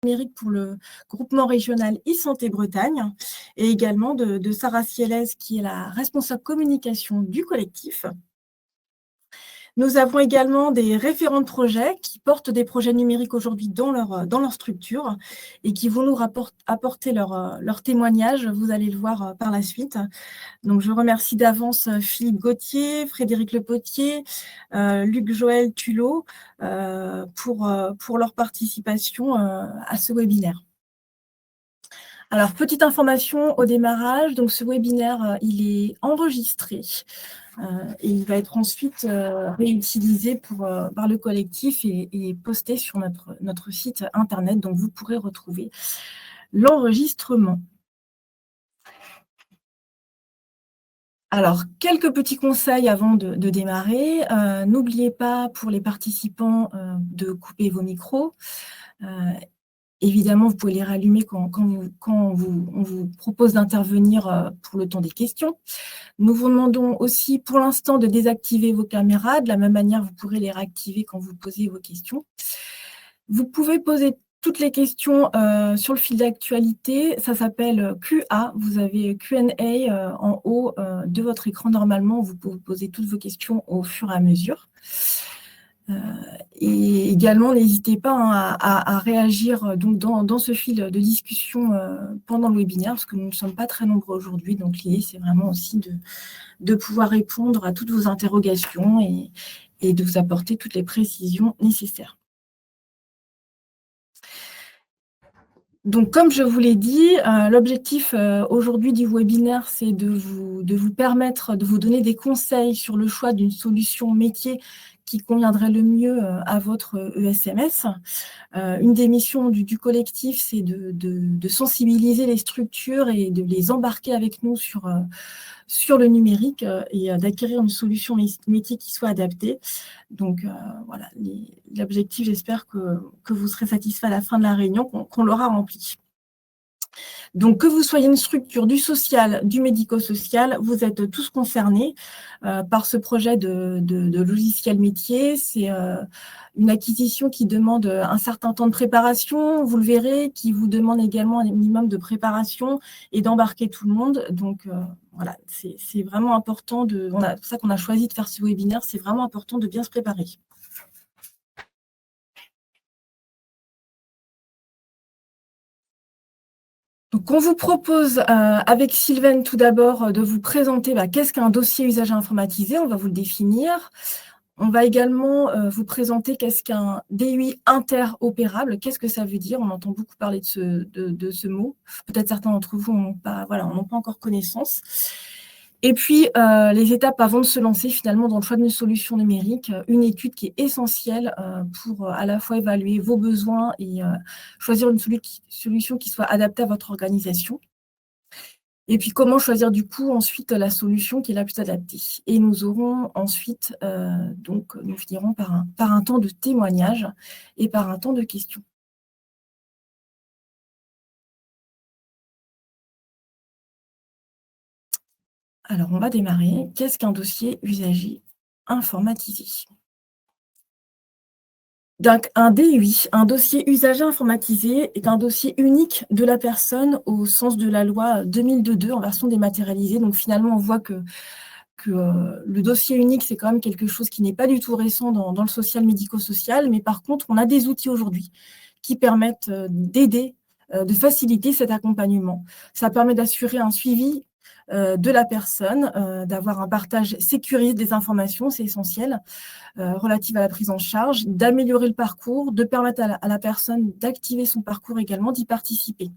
numérique pour le groupement régional e-santé Bretagne et également de Sarah Cielez qui est la responsable communication du collectif. Nous avons également des référents de projets qui portent des projets numériques aujourd'hui dans leur structure et qui vont nous apporter leur témoignage. Vous allez le voir par la suite. Donc, je remercie d'avance Philippe Gauthier, Frédéric Lepotier, Luc-Joël Tulot pour leur participation à ce webinaire. Alors, petite information au démarrage, donc ce webinaire, il est enregistré et il va être ensuite réutilisé par le collectif et posté sur notre site internet, donc vous pourrez retrouver l'enregistrement. Alors, quelques petits conseils avant de démarrer. N'oubliez pas, pour les participants, de couper vos micros. Évidemment, vous pouvez les rallumer quand on vous propose d'intervenir pour le temps des questions. Nous vous demandons aussi, pour l'instant, de désactiver vos caméras. De la même manière, vous pourrez les réactiver quand vous posez vos questions. Vous pouvez poser toutes les questions sur le fil d'actualité. Ça s'appelle QA. Vous avez Q&A en haut de votre écran. Normalement, vous pouvez poser toutes vos questions au fur et à mesure. Et également, n'hésitez pas à réagir donc dans ce fil de discussion pendant le webinaire, parce que nous ne sommes pas très nombreux aujourd'hui. Donc, l'idée, c'est vraiment aussi de pouvoir répondre à toutes vos interrogations et de vous apporter toutes les précisions nécessaires. Donc, comme je vous l'ai dit, l'objectif aujourd'hui du webinaire, c'est de vous permettre de vous donner des conseils sur le choix d'une solution métier qui conviendrait le mieux à votre ESMS. Une des missions du collectif, c'est de sensibiliser les structures et de les embarquer avec nous sur le numérique et d'acquérir une solution métier qui soit adaptée. Donc, voilà, l'objectif, j'espère que vous serez satisfait à la fin de la réunion, qu'on l'aura rempli. Donc, que vous soyez une structure du social, du médico-social, vous êtes tous concernés par ce projet de logiciel métier. C'est une acquisition qui demande un certain temps de préparation, vous le verrez, qui vous demande également un minimum de préparation et d'embarquer tout le monde. Donc, voilà, c'est vraiment important. C'est pour ça qu'on a choisi de faire ce webinaire. C'est vraiment important de bien se préparer. Donc, on vous propose, avec Sylvaine, tout d'abord, de vous présenter qu'est-ce qu'un dossier usager informatisé. On va vous le définir. On va également vous présenter qu'est-ce qu'un DUI interopérable. Qu'est-ce que ça veut dire? On entend beaucoup parler de ce mot. Peut-être certains d'entre vous n'ont pas encore connaissance. Et puis, les étapes avant de se lancer finalement dans le choix d'une solution numérique, une étude qui est essentielle pour à la fois évaluer vos besoins et choisir une solution qui soit adaptée à votre organisation. Et puis, comment choisir du coup ensuite la solution qui est la plus adaptée. Et nous aurons ensuite, nous finirons par un temps de témoignage et par un temps de questions. Alors, on va démarrer. Qu'est-ce qu'un dossier usager informatisé? Donc, un DUI, un dossier usager informatisé, est un dossier unique de la personne au sens de la loi 2002 en version dématérialisée. Donc, finalement, on voit que le dossier unique, c'est quand même quelque chose qui n'est pas du tout récent dans le social médico-social. Mais par contre, on a des outils aujourd'hui qui permettent d'aider, de faciliter cet accompagnement. Ça permet d'assurer un suivi de la personne, d'avoir un partage sécurisé des informations, c'est essentiel, relative à la prise en charge, d'améliorer le parcours, de permettre à la personne d'activer son parcours également, d'y participer.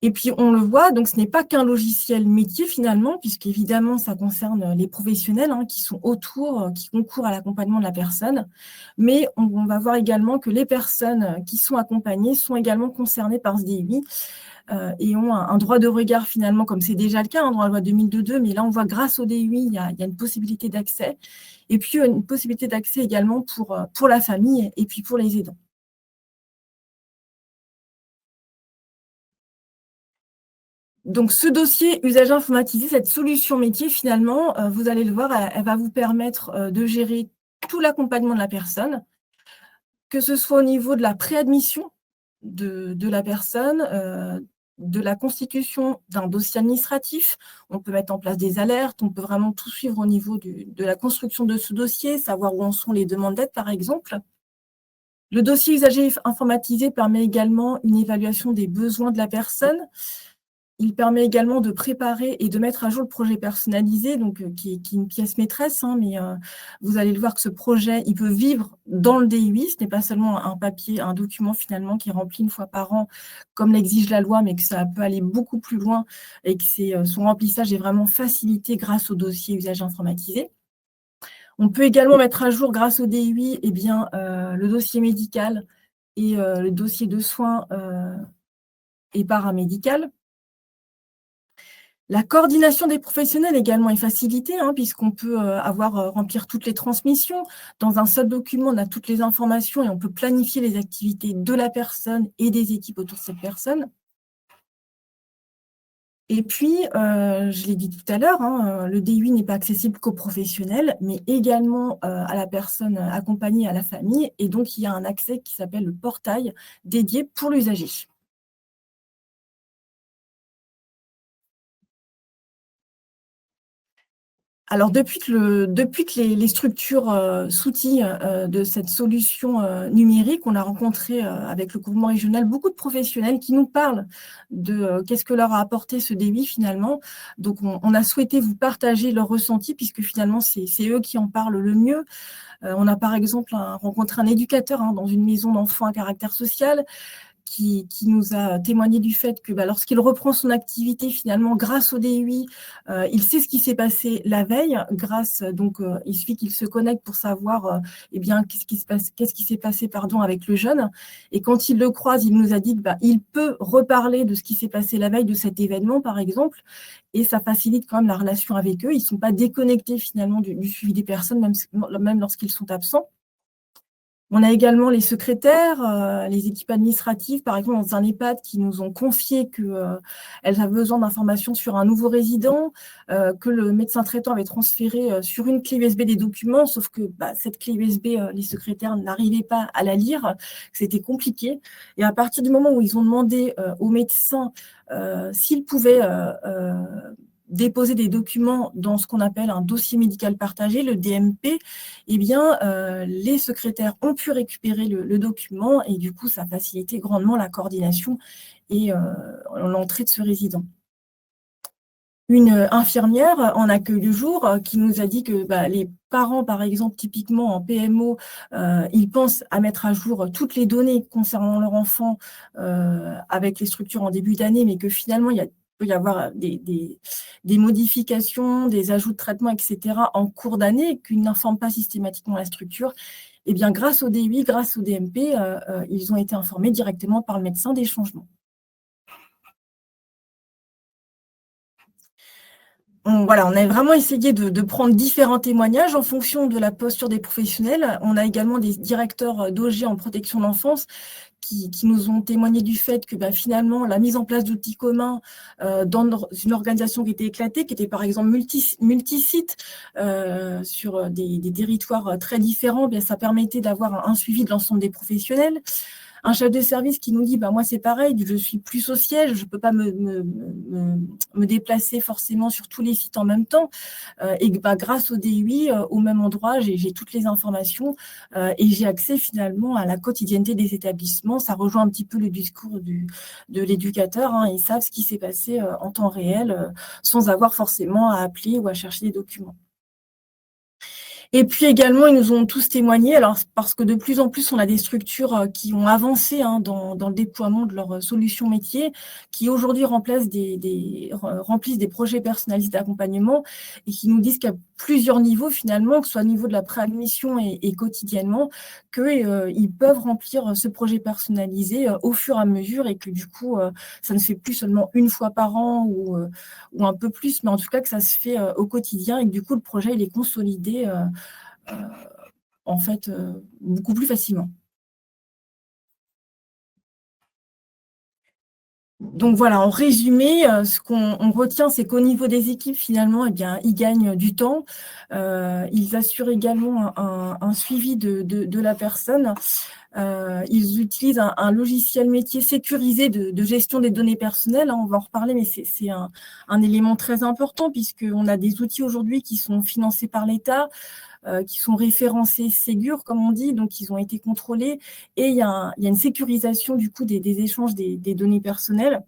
Et puis, on le voit, donc ce n'est pas qu'un logiciel métier finalement, puisqu'évidemment, ça concerne les professionnels qui sont autour, qui concourent à l'accompagnement de la personne. Mais on va voir également que les personnes qui sont accompagnées sont également concernées par ce DUI et ont un droit de regard finalement, comme c'est déjà le cas dans la loi 2002, mais là, on voit grâce au DUI, il y a une possibilité d'accès. Et puis, une possibilité d'accès également pour la famille et puis pour les aidants. Donc, ce dossier usager informatisé, cette solution métier, finalement, vous allez le voir, elle va vous permettre de gérer tout l'accompagnement de la personne, que ce soit au niveau de la préadmission, de la personne, de la constitution d'un dossier administratif. On peut mettre en place des alertes, on peut vraiment tout suivre au niveau de la construction de ce dossier, savoir où en sont les demandes d'aide, par exemple. Le dossier usager informatisé permet également une évaluation des besoins de la personne. Il permet également de préparer et de mettre à jour le projet personnalisé, donc qui est une pièce maîtresse, hein, mais vous allez le voir que ce projet, il peut vivre dans le DUI. Ce n'est pas seulement un papier, un document finalement qui est rempli une fois par an, comme l'exige la loi, mais que ça peut aller beaucoup plus loin et que son remplissage est vraiment facilité grâce au dossier usage informatisé. On peut également mettre à jour, grâce au DUI, eh bien, le dossier médical et le dossier de soins et paramédical. La coordination des professionnels également est facilitée, hein, puisqu'on peut remplir toutes les transmissions. Dans un seul document, on a toutes les informations et on peut planifier les activités de la personne et des équipes autour de cette personne. Et puis, je l'ai dit tout à l'heure, hein, le DUI n'est pas accessible qu'aux professionnels, mais également à la personne accompagnée, à la famille. Et donc, il y a un accès qui s'appelle le portail dédié pour l'usager. Alors, depuis que les structures s'outillent de cette solution numérique, on a rencontré avec le groupement régional beaucoup de professionnels qui nous parlent de qu'est-ce que leur a apporté ce DUI finalement. Donc, on a souhaité vous partager leurs ressentis, puisque finalement, c'est eux qui en parlent le mieux. On a par exemple rencontré un éducateur, hein, dans une maison d'enfants à caractère social, qui nous a témoigné du fait que lorsqu'il reprend son activité, finalement, grâce au DUI, il sait ce qui s'est passé la veille. Il suffit qu'il se connecte pour savoir qu'est-ce qui s'est passé avec le jeune. Et quand il le croise, il nous a dit qu'il peut reparler de ce qui s'est passé la veille, de cet événement, par exemple, et ça facilite quand même la relation avec eux. Ils ne sont pas déconnectés finalement du suivi des personnes, même lorsqu'ils sont absents. On a également les secrétaires, les équipes administratives, par exemple dans un EHPAD, qui nous ont confié qu'elles avaient besoin d'informations sur un nouveau résident, que le médecin traitant avait transféré sur une clé USB des documents, sauf que cette clé USB, les secrétaires n'arrivaient pas à la lire, que c'était compliqué. Et à partir du moment où ils ont demandé au médecin s'ils pouvaient déposer des documents dans ce qu'on appelle un dossier médical partagé, le DMP, eh bien, les secrétaires ont pu récupérer le document, et du coup, ça a facilité grandement la coordination et l'entrée de ce résident. Une infirmière en accueil du jour qui nous a dit que les parents, par exemple, typiquement en PMO, ils pensent à mettre à jour toutes les données concernant leur enfant avec les structures en début d'année, mais que finalement, il peut y avoir des modifications, des ajouts de traitement, etc. en cours d'année, qu'ils n'informent pas systématiquement la structure. Eh bien, grâce au DUI, grâce au DMP, ils ont été informés directement par le médecin des changements. On a vraiment essayé de prendre différents témoignages en fonction de la posture des professionnels. On a également des directeurs d'OG en protection de l'enfance qui nous ont témoigné du fait que finalement, la mise en place d'outils communs dans une organisation qui était éclatée, qui était par exemple multisite sur des territoires très différents, ça permettait d'avoir un suivi de l'ensemble des professionnels. Un chef de service qui nous dit moi c'est pareil, je suis plus au siège, je ne peux pas me déplacer forcément sur tous les sites en même temps, et grâce au DUI, au même endroit, j'ai toutes les informations et j'ai accès finalement à la quotidienneté des établissements. Ça rejoint un petit peu le discours de l'éducateur, hein. Ils savent ce qui s'est passé en temps réel sans avoir forcément à appeler ou à chercher des documents. Et puis également, ils nous ont tous témoigné, alors parce que de plus en plus, on a des structures qui ont avancé dans le déploiement de leurs solutions métiers, qui aujourd'hui remplissent des projets personnalisés d'accompagnement et qui nous disent qu'à plusieurs niveaux finalement, que ce soit au niveau de la préadmission et quotidiennement, qu'ils peuvent remplir ce projet personnalisé au fur et à mesure, et que du coup, ça ne se fait plus seulement une fois par an ou un peu plus, mais en tout cas que ça se fait au quotidien, et que du coup, le projet il est consolidé beaucoup plus facilement. Donc voilà, en résumé, ce qu'on retient, c'est qu'au niveau des équipes, finalement, ils gagnent du temps. Ils assurent également un suivi de la personne. Ils utilisent un logiciel métier sécurisé de gestion des données personnelles, hein, on va en reparler, mais c'est un élément très important puisqu'on a des outils aujourd'hui qui sont financés par l'État, qui sont référencés Ségur, comme on dit, donc ils ont été contrôlés et il y a une sécurisation du coup des échanges des données personnelles.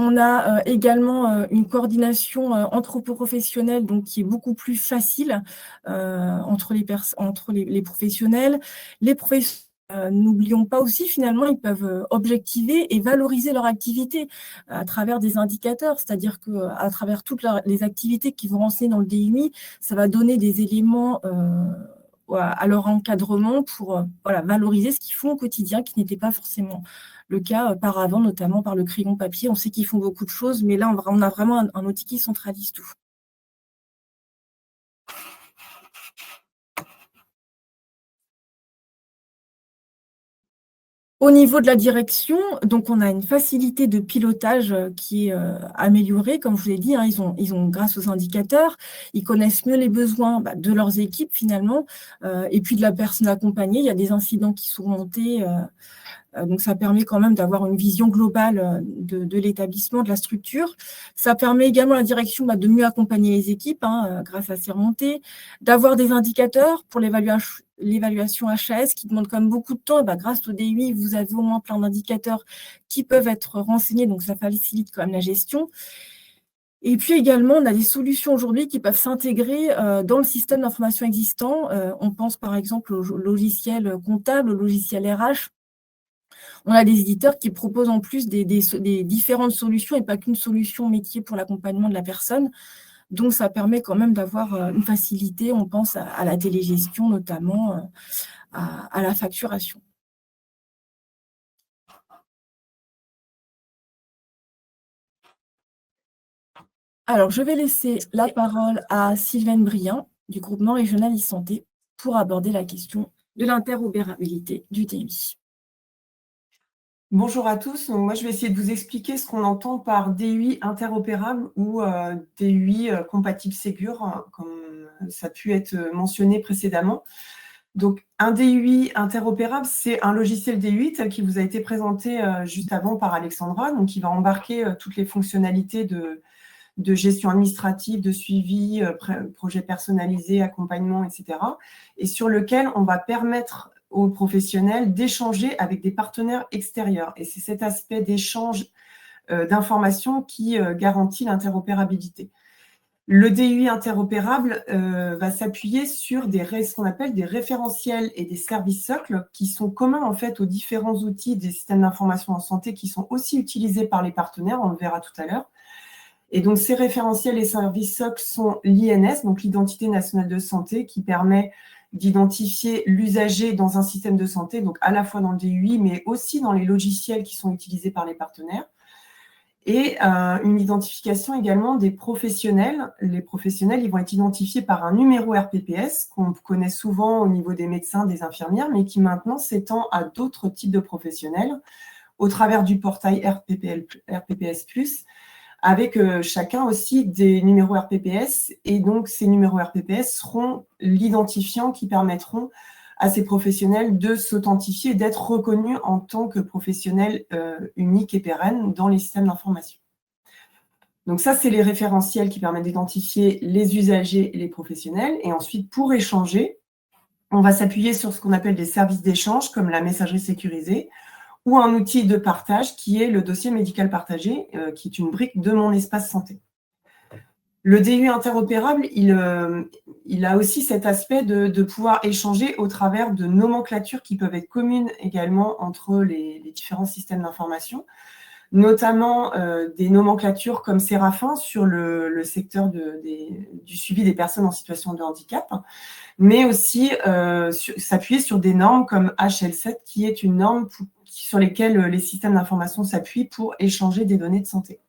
On a également une coordination entre-professionnelle, donc qui est beaucoup plus facile entre les professionnels. Les professionnels, n'oublions pas aussi, finalement, ils peuvent objectiver et valoriser leur activité à travers des indicateurs, c'est-à-dire qu'à travers toutes les activités qu'ils vont renseigner dans le DUI, ça va donner des éléments à leur encadrement pour voilà, valoriser ce qu'ils font au quotidien, qui n'était pas forcément le cas auparavant, notamment par le crayon papier. On sait qu'ils font beaucoup de choses, mais là, on a vraiment un outil qui centralise tout. Au niveau de la direction, donc on a une facilité de pilotage qui est améliorée, comme je vous l'ai dit, hein, ils ont grâce aux indicateurs, ils connaissent mieux les besoins de leurs équipes finalement, et puis de la personne accompagnée. Il y a des incidents qui sont montés, donc ça permet quand même d'avoir une vision globale de l'établissement, de la structure. Ça permet également à la direction de mieux accompagner les équipes grâce à ces remontées, d'avoir des indicateurs pour l'évaluation HAS qui demande quand même beaucoup de temps. Grâce au DUI, vous avez au moins plein d'indicateurs qui peuvent être renseignés, donc ça facilite quand même la gestion. Et puis également, on a des solutions aujourd'hui qui peuvent s'intégrer dans le système d'information existant. On pense par exemple au logiciel comptable, au logiciel RH. On a des éditeurs qui proposent en plus des différentes solutions et pas qu'une solution métier pour l'accompagnement de la personne. Donc, ça permet quand même d'avoir une facilité, on pense à la télégestion notamment, à la facturation. Alors, je vais laisser la parole à Sylvaine Briand du groupement régional e-santé pour aborder la question de l'interopérabilité du DUI. Bonjour à tous, donc moi je vais essayer de vous expliquer ce qu'on entend par DUI interopérable ou DUI compatible Ségur, comme ça a pu être mentionné précédemment. Donc un DUI interopérable, c'est un logiciel DUI tel qui vous a été présenté juste avant par Alexandra, donc qui va embarquer toutes les fonctionnalités de gestion administrative, de suivi, projet personnalisé, accompagnement, etc. Et sur lequel on va permettre aux professionnels d'échanger avec des partenaires extérieurs. Et c'est cet aspect d'échange d'informations qui garantit l'interopérabilité. Le DUI interopérable va s'appuyer sur ce qu'on appelle des référentiels et des services socles qui sont communs en fait aux différents outils des systèmes d'information en santé qui sont aussi utilisés par les partenaires, on le verra tout à l'heure. Et donc, ces référentiels et services socles sont l'INS, donc l'identité nationale de santé, qui permet d'identifier l'usager dans un système de santé, donc à la fois dans le DUI, mais aussi dans les logiciels qui sont utilisés par les partenaires. Et une identification également des professionnels. Les professionnels, ils vont être identifiés par un numéro RPPS qu'on connaît souvent au niveau des médecins, des infirmières, mais qui maintenant s'étend à d'autres types de professionnels au travers du portail RPPS+, avec chacun aussi des numéros RPPS. Et donc, ces numéros RPPS seront l'identifiant qui permettront à ces professionnels de s'authentifier, d'être reconnus en tant que professionnels uniques et pérennes dans les systèmes d'information. Donc ça, c'est les référentiels qui permettent d'identifier les usagers et les professionnels. Et ensuite, pour échanger, on va s'appuyer sur ce qu'on appelle des services d'échange, comme la messagerie sécurisée, ou un outil de partage qui est le dossier médical partagé, qui est une brique de mon espace santé. Le DUI interopérable, il a aussi cet aspect de pouvoir échanger au travers de nomenclatures qui peuvent être communes également entre les différents systèmes d'information, notamment des nomenclatures comme Séraphin sur le secteur du suivi des personnes en situation de handicap, mais aussi s'appuyer sur des normes comme HL7, qui est une norme sur lesquelles les systèmes d'information s'appuient pour échanger des données de santé.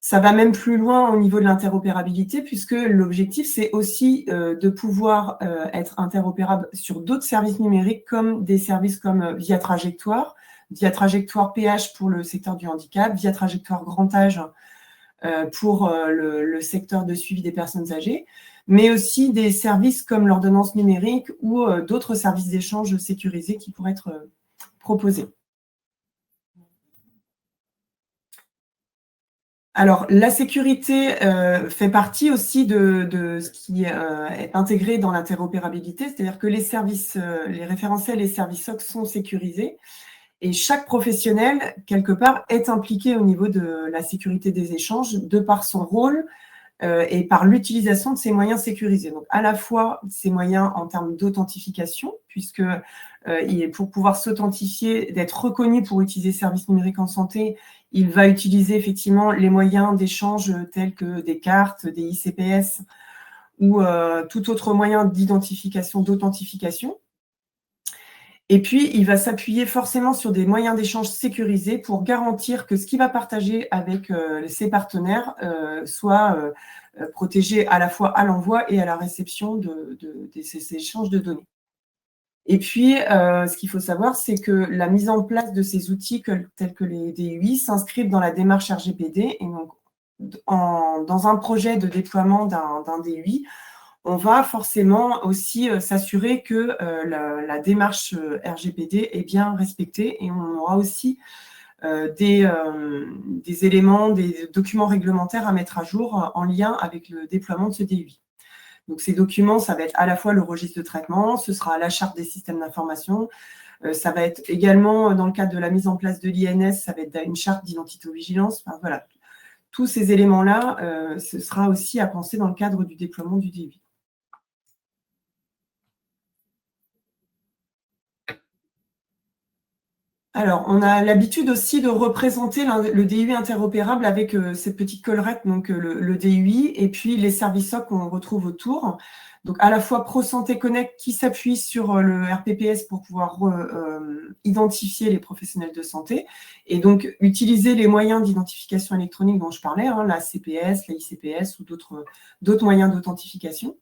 Ça va même plus loin au niveau de l'interopérabilité, puisque l'objectif, c'est aussi de pouvoir être interopérable sur d'autres services numériques, comme des services comme Via Trajectoire PH pour le secteur du handicap, Via Trajectoire Grand Âge pour le secteur de suivi des personnes âgées, mais aussi des services comme l'ordonnance numérique ou d'autres services d'échange sécurisés qui pourraient être proposés. Alors, la sécurité fait partie aussi de ce qui est intégré dans l'interopérabilité, c'est-à-dire que les services, les référentiels et services SOC sont sécurisés et chaque professionnel, quelque part, est impliqué au niveau de la sécurité des échanges de par son rôle et par l'utilisation de ces moyens sécurisés. Donc, à la fois ces moyens en termes d'authentification, puisque pour pouvoir s'authentifier, d'être reconnu pour utiliser services numériques en santé, il va utiliser effectivement les moyens d'échange tels que des cartes, des ICPS ou tout autre moyen d'identification, d'authentification. Et puis, il va s'appuyer forcément sur des moyens d'échange sécurisés pour garantir que ce qu'il va partager avec ses partenaires soit protégé à la fois à l'envoi et à la réception de ces échanges de données. Et puis, ce qu'il faut savoir, c'est que la mise en place de ces outils tels que les DUI s'inscrivent dans la démarche RGPD. Et donc, dans un projet de déploiement d'un DUI, on va forcément aussi s'assurer que la démarche RGPD est bien respectée et on aura aussi des éléments, des documents réglementaires à mettre à jour en lien avec le déploiement de ce DUI. Donc, ces documents, ça va être à la fois le registre de traitement, ce sera la charte des systèmes d'information, ça va être également, dans le cadre de la mise en place de l'INS, ça va être une charte d'identité-vigilance. Enfin, voilà. Tous ces éléments-là, ce sera aussi à penser dans le cadre du déploiement du DUI. Alors, on a l'habitude aussi de représenter le DUI interopérable avec cette petite collerette, donc le DUI, et puis les services SOC qu'on retrouve autour. Donc, à la fois ProSanté Connect qui s'appuie sur le RPPS pour pouvoir identifier les professionnels de santé, et donc utiliser les moyens d'identification électronique dont je parlais, hein, la CPS, la ICPS ou d'autres moyens d'authentification.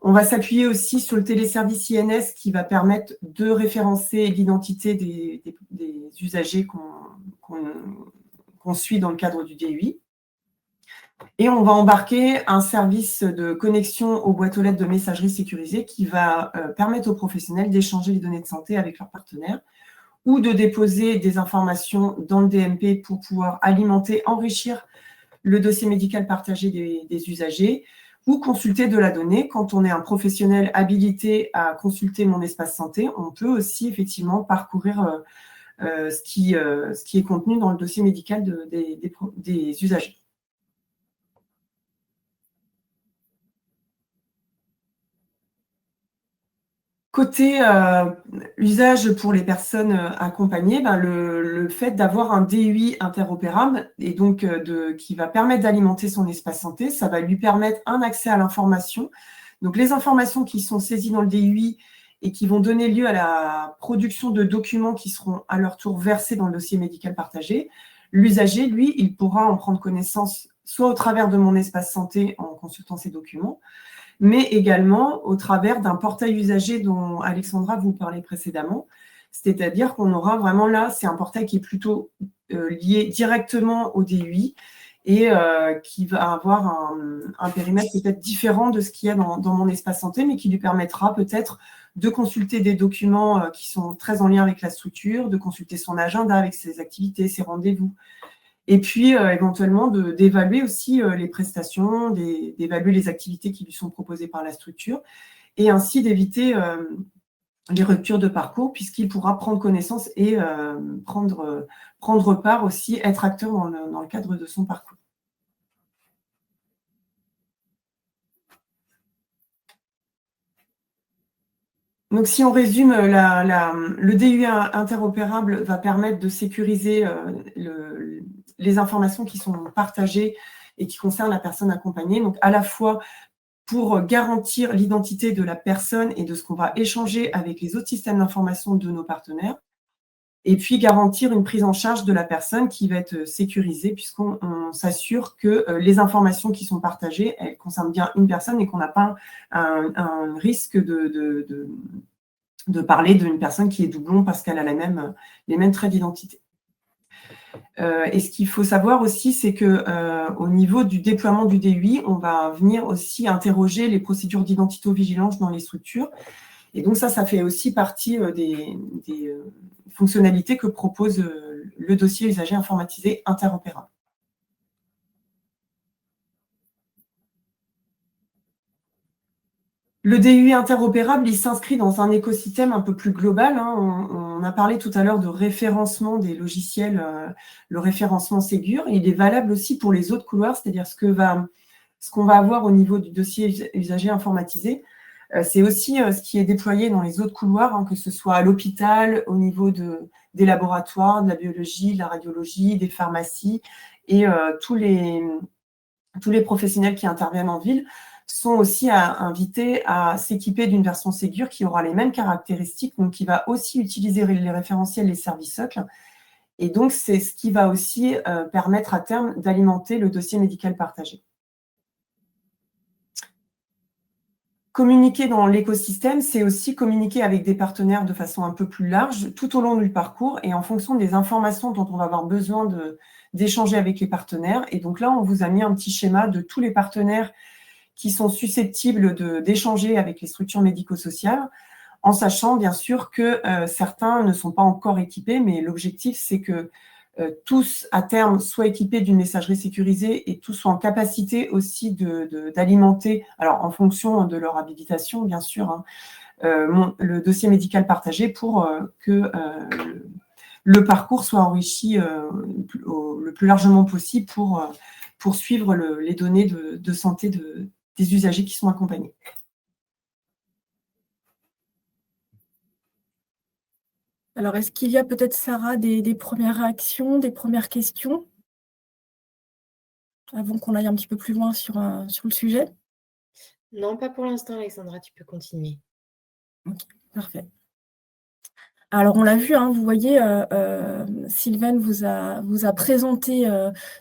On va s'appuyer aussi sur le téléservice INS qui va permettre de référencer l'identité des usagers qu'on suit dans le cadre du DUI. Et on va embarquer un service de connexion aux boîtes aux lettres de messagerie sécurisée qui va permettre aux professionnels d'échanger les données de santé avec leurs partenaires ou de déposer des informations dans le DMP pour pouvoir alimenter, enrichir le dossier médical partagé des usagers, ou consulter de la donnée. Quand on est un professionnel habilité à consulter mon espace santé, on peut aussi effectivement parcourir ce qui est contenu dans le dossier médical des usagers. Côté usage pour les personnes accompagnées, le fait d'avoir un DUI interopérable et donc qui va permettre d'alimenter son espace santé, ça va lui permettre un accès à l'information. Donc les informations qui sont saisies dans le DUI et qui vont donner lieu à la production de documents qui seront à leur tour versés dans le dossier médical partagé, l'usager, lui, il pourra en prendre connaissance soit au travers de mon espace santé en consultant ces documents, mais également au travers d'un portail usager dont Alexandra vous parlait précédemment. C'est-à-dire qu'on aura vraiment là, c'est un portail qui est plutôt lié directement au DUI et qui va avoir un périmètre peut-être différent de ce qu'il y a dans mon espace santé, mais qui lui permettra peut-être de consulter des documents qui sont très en lien avec la structure, de consulter son agenda avec ses activités, ses rendez-vous. Et puis, éventuellement, d'évaluer aussi les prestations, d'évaluer les activités qui lui sont proposées par la structure, et ainsi d'éviter les ruptures de parcours, puisqu'il pourra prendre connaissance et prendre part aussi, être acteur dans le cadre de son parcours. Donc, si on résume, le DUI interopérable va permettre de sécuriser les informations qui sont partagées et qui concernent la personne accompagnée. Donc, à la fois pour garantir l'identité de la personne et de ce qu'on va échanger avec les autres systèmes d'information de nos partenaires, et puis garantir une prise en charge de la personne qui va être sécurisée, puisqu'on s'assure que les informations qui sont partagées, elles concernent bien une personne et qu'on n'a pas un risque de parler d'une personne qui est doublon parce qu'elle a les mêmes traits d'identité. Et ce qu'il faut savoir aussi, c'est qu'au niveau du déploiement du DUI, on va venir aussi interroger les procédures d'identito-vigilance dans les structures. Et donc ça fait aussi partie des fonctionnalités que propose le dossier usager informatisé interopérable. Le DUI interopérable, il s'inscrit dans un écosystème un peu plus global. On a parlé tout à l'heure de référencement des logiciels, le référencement Ségur. Il est valable aussi pour les autres couloirs, c'est-à-dire ce qu'on va avoir au niveau du dossier usager informatisé. C'est aussi ce qui est déployé dans les autres couloirs, que ce soit à l'hôpital, au niveau des laboratoires, de la biologie, de la radiologie, des pharmacies, et tous les professionnels qui interviennent en ville sont aussi invités à s'équiper d'une version Ségur qui aura les mêmes caractéristiques, donc qui va aussi utiliser les référentiels, les services socles. Et donc, c'est ce qui va aussi permettre à terme d'alimenter le dossier médical partagé. Communiquer dans l'écosystème, c'est aussi communiquer avec des partenaires de façon un peu plus large, tout au long du parcours et en fonction des informations dont on va avoir besoin d'échanger avec les partenaires. Et donc là, on vous a mis un petit schéma de tous les partenaires qui sont susceptibles d'échanger avec les structures médico-sociales, en sachant bien sûr que certains ne sont pas encore équipés, mais l'objectif, c'est que tous, à terme, soient équipés d'une messagerie sécurisée et tous soient en capacité aussi d'alimenter, alors en fonction de leur habilitation, bien sûr, le dossier médical partagé pour que le parcours soit enrichi le plus largement possible pour suivre les données de santé des usagers qui sont accompagnés. Alors, est-ce qu'il y a peut-être, Sarah, des premières réactions, des premières questions avant qu'on aille un petit peu plus loin sur le sujet? Non, pas pour l'instant, Alexandra, tu peux continuer. Ok, parfait. Alors, on l'a vu, vous voyez, Sylvaine vous a présenté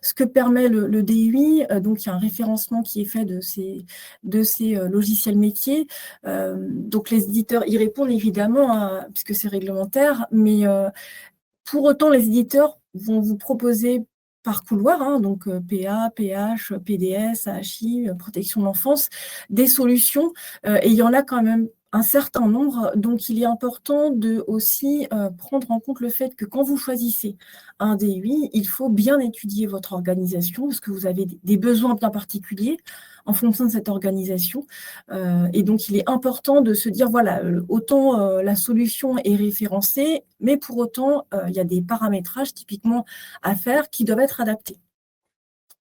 ce que permet le DUI. Donc, il y a un référencement qui est fait de ces logiciels métiers. Donc, les éditeurs y répondent évidemment, puisque c'est réglementaire, mais pour autant, les éditeurs vont vous proposer par couloir, donc PA, PH, PDS, AHI, protection de l'enfance, des solutions, et il y en a quand même un certain nombre. Donc, il est important de aussi prendre en compte le fait que quand vous choisissez un DUI, il faut bien étudier votre organisation parce que vous avez des besoins bien particuliers en fonction de cette organisation. Et donc, il est important de se dire, voilà, autant la solution est référencée, mais pour autant, il y a des paramétrages typiquement à faire qui doivent être adaptés.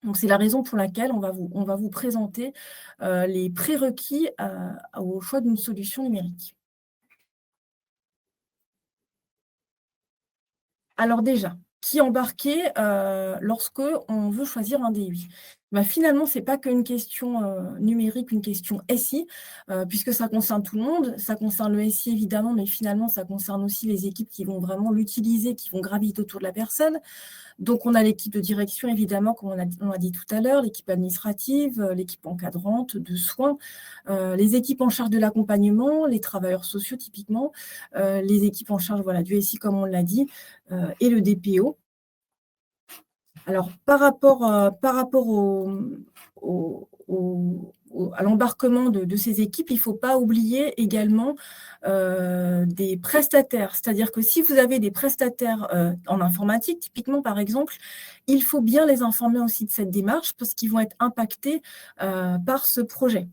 Donc, c'est la raison pour laquelle on va vous présenter les prérequis au choix d'une solution numérique. Alors déjà, qui embarquer lorsque on veut choisir un DUI? Finalement, ce n'est pas qu'une question numérique, une question SI, puisque ça concerne tout le monde. Ça concerne le SI, évidemment, mais finalement, ça concerne aussi les équipes qui vont vraiment l'utiliser, qui vont graviter autour de la personne. Donc, on a l'équipe de direction, évidemment, comme on a dit tout à l'heure, l'équipe administrative, l'équipe encadrante, de soins, les équipes en charge de l'accompagnement, les travailleurs sociaux, typiquement, les équipes en charge du SI, comme on l'a dit, et le DPO. Alors, par rapport à l'embarquement de ces équipes, il ne faut pas oublier également des prestataires. C'est-à-dire que si vous avez des prestataires en informatique, typiquement par exemple, il faut bien les informer aussi de cette démarche parce qu'ils vont être impactés par ce projet.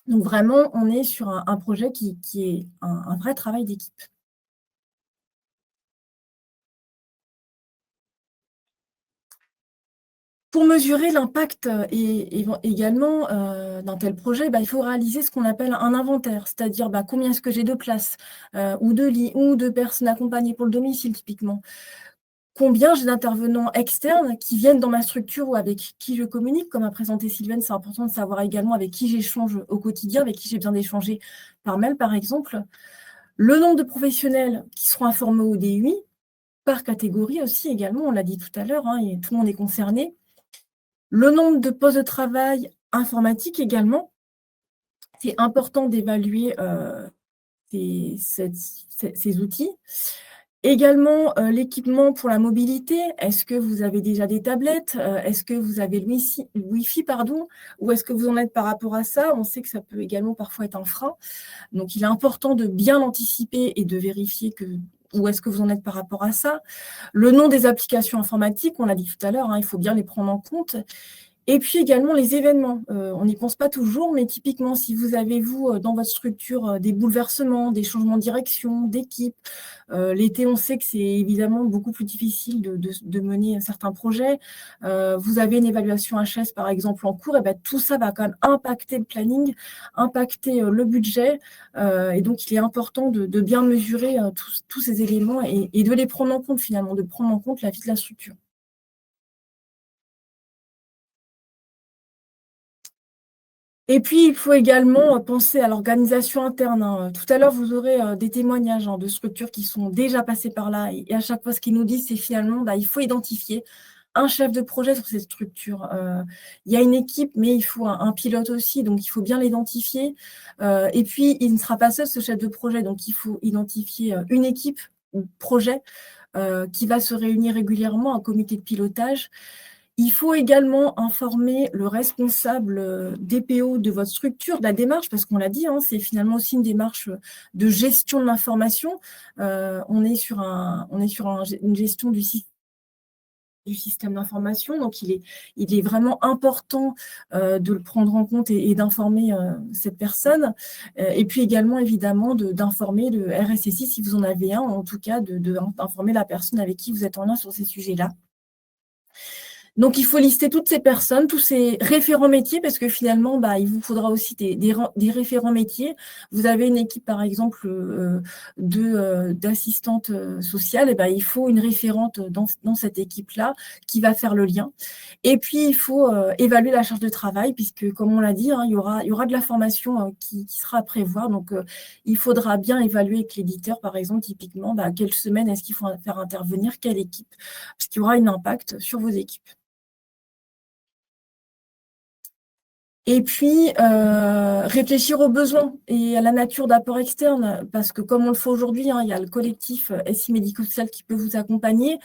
Donc vraiment, on est sur un projet qui est un vrai travail d'équipe. Pour mesurer l'impact également d'un tel projet, il faut réaliser ce qu'on appelle un inventaire, c'est-à-dire combien est-ce que j'ai de places ou de lits ou de personnes accompagnées pour le domicile typiquement. Combien j'ai d'intervenants externes qui viennent dans ma structure ou avec qui je communique. Comme a présenté Sylvaine, c'est important de savoir également avec qui j'échange au quotidien, avec qui j'ai besoin d'échanger par mail par exemple. Le nombre de professionnels qui seront informés au DUI, par catégorie aussi également, on l'a dit tout à l'heure, tout le monde est concerné. Le nombre de postes de travail informatiques également, c'est important d'évaluer ces outils. Également, l'équipement pour la mobilité. Est-ce que vous avez déjà des tablettes? Est-ce que vous avez le Wi-Fi, pardon? Où est-ce que vous en êtes par rapport à ça? On sait que ça peut également parfois être un frein. Donc, il est important de bien l'anticiper et de vérifier où est-ce que vous en êtes par rapport à ça. Le nom des applications informatiques, on l'a dit tout à l'heure, il faut bien les prendre en compte. Et puis également les événements. On n'y pense pas toujours, mais typiquement, si vous avez, vous, dans votre structure, des bouleversements, des changements de direction, d'équipe, l'été, on sait que c'est évidemment beaucoup plus difficile de mener certains projets. Vous avez une évaluation HS, par exemple, en cours, et ben, tout ça va quand même impacter le planning, impacter le budget. Et donc, il est important de bien mesurer tous ces éléments et de les prendre en compte, finalement, de prendre en compte la vie de la structure. Et puis, il faut également penser à l'organisation interne. Tout à l'heure, vous aurez des témoignages de structures qui sont déjà passées par là. Et à chaque fois, ce qu'ils nous disent, c'est finalement, il faut identifier un chef de projet sur cette structure. Il y a une équipe, mais il faut un pilote aussi, donc il faut bien l'identifier. Et puis, il ne sera pas seul, ce chef de projet, donc il faut identifier une équipe, ou projet, qui va se réunir régulièrement, un comité de pilotage. Il faut également informer le responsable DPO de votre structure, de la démarche, parce qu'on l'a dit, c'est finalement aussi une démarche de gestion de l'information. On est sur une gestion du système d'information, donc il est vraiment important de le prendre en compte et d'informer cette personne. Et puis également, évidemment, d'informer le RSSI, si vous en avez un, en tout cas, d'informer la personne avec qui vous êtes en lien sur ces sujets-là. Donc, il faut lister toutes ces personnes, tous ces référents métiers, parce que finalement, il vous faudra aussi des référents métiers. Vous avez une équipe, par exemple, d'assistantes sociales, et il faut une référente dans cette équipe-là qui va faire le lien. Et puis, il faut évaluer la charge de travail, puisque, comme on l'a dit, il y aura de la formation qui sera à prévoir. Donc, il faudra bien évaluer avec l'éditeur, par exemple, typiquement, quelle semaine est-ce qu'il faut faire intervenir quelle équipe, parce qu'il y aura un impact sur vos équipes. Et puis, réfléchir aux besoins et à la nature d'apport externe, parce que comme on le fait aujourd'hui, il y a le collectif SI médico-social qui peut vous accompagner.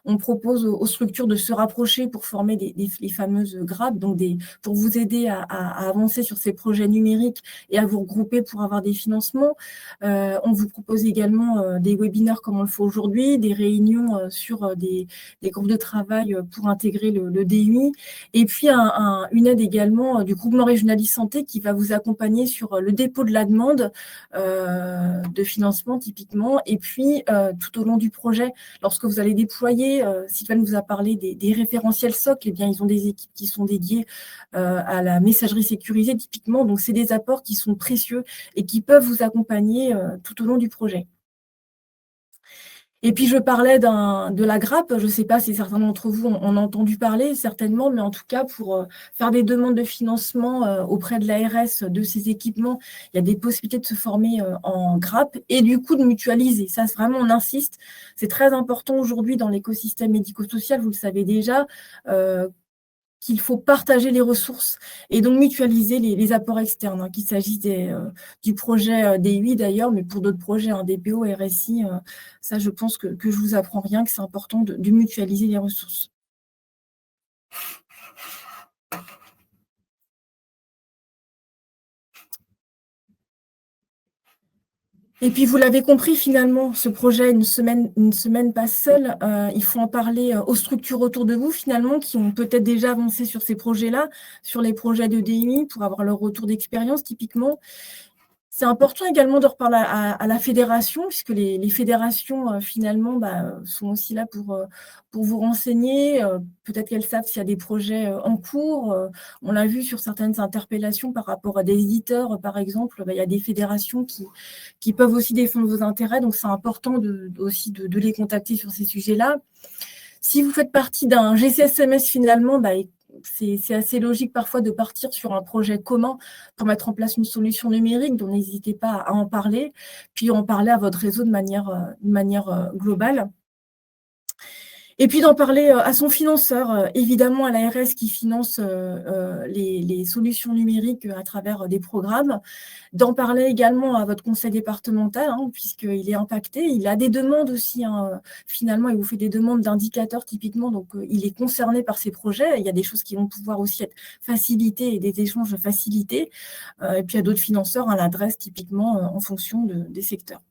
On propose aux structures de se rapprocher pour former les fameuses grappes, donc pour vous aider à avancer sur ces projets numériques et à vous regrouper pour avoir des financements. On vous propose également des webinaires comme on le fait aujourd'hui, des réunions sur des groupes de travail pour intégrer le DUI, et puis une aide également du groupement Régionali Santé qui va vous accompagner sur le dépôt de la demande de financement typiquement, et puis tout au long du projet, lorsque vous allez déployer, Sylvain vous a parlé des référentiels SOC, eh bien, ils ont des équipes qui sont dédiées à la messagerie sécurisée typiquement, donc c'est des apports qui sont précieux et qui peuvent vous accompagner tout au long du projet. Et puis, je parlais de la grappe. Je ne sais pas si certains d'entre vous en ont entendu parler, certainement, mais en tout cas, pour faire des demandes de financement auprès de l'ARS de ces équipements, il y a des possibilités de se former en grappe et du coup de mutualiser. Ça, vraiment, on insiste. C'est très important aujourd'hui dans l'écosystème médico-social, vous le savez déjà, qu'il faut partager les ressources et donc mutualiser les apports externes, qu'il s'agisse du projet DUI d'ailleurs, mais pour d'autres projets, DPO, RSI, ça je pense que je vous apprends rien, que c'est important de mutualiser les ressources. Et puis, vous l'avez compris, finalement, ce projet, une semaine pas seule. Il faut en parler aux structures autour de vous, finalement, qui ont peut-être déjà avancé sur ces projets-là, sur les projets de DUI, pour avoir leur retour d'expérience, typiquement. C'est important également de reparler à la fédération, puisque les fédérations, finalement, sont aussi là pour vous renseigner. Peut-être qu'elles savent s'il y a des projets en cours. On l'a vu sur certaines interpellations par rapport à des éditeurs, par exemple. Il y a des fédérations qui peuvent aussi défendre vos intérêts. Donc, c'est important aussi de les contacter sur ces sujets-là. Si vous faites partie d'un GCSMS, finalement, c'est assez logique parfois de partir sur un projet commun pour mettre en place une solution numérique, donc n'hésitez pas à en parler, puis en parler à votre réseau de manière globale. Et puis d'en parler à son financeur, évidemment à l'ARS qui finance les solutions numériques à travers des programmes, d'en parler également à votre conseil départemental, hein, puisqu'il est impacté. Il a des demandes aussi, hein, finalement, il vous fait des demandes d'indicateurs typiquement, donc il est concerné par ces projets. Il y a des choses qui vont pouvoir aussi être facilitées et des échanges facilités. Et puis il y a d'autres financeurs à l'adresse typiquement en fonction des secteurs.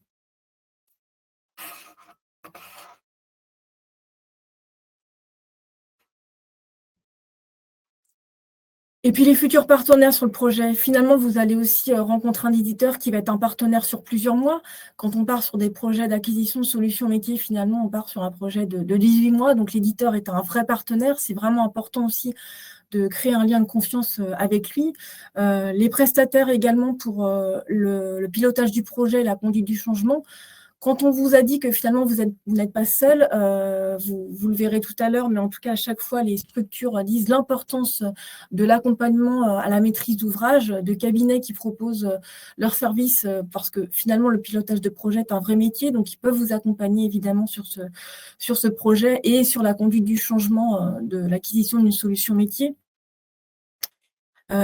Et puis les futurs partenaires sur le projet, finalement, vous allez aussi rencontrer un éditeur qui va être un partenaire sur plusieurs mois. Quand on part sur des projets d'acquisition de solutions métiers, finalement, on part sur un projet de 18 mois. Donc l'éditeur est un vrai partenaire. C'est vraiment important aussi de créer un lien de confiance avec lui. Les prestataires également pour le pilotage du projet, la conduite du changement. Quand on vous a dit que finalement vous n'êtes pas seul, vous le verrez tout à l'heure, mais en tout cas à chaque fois les structures disent l'importance de l'accompagnement à la maîtrise d'ouvrage, de cabinets qui proposent leurs services, parce que finalement le pilotage de projet est un vrai métier, donc ils peuvent vous accompagner évidemment sur ce projet et sur la conduite du changement de l'acquisition d'une solution métier.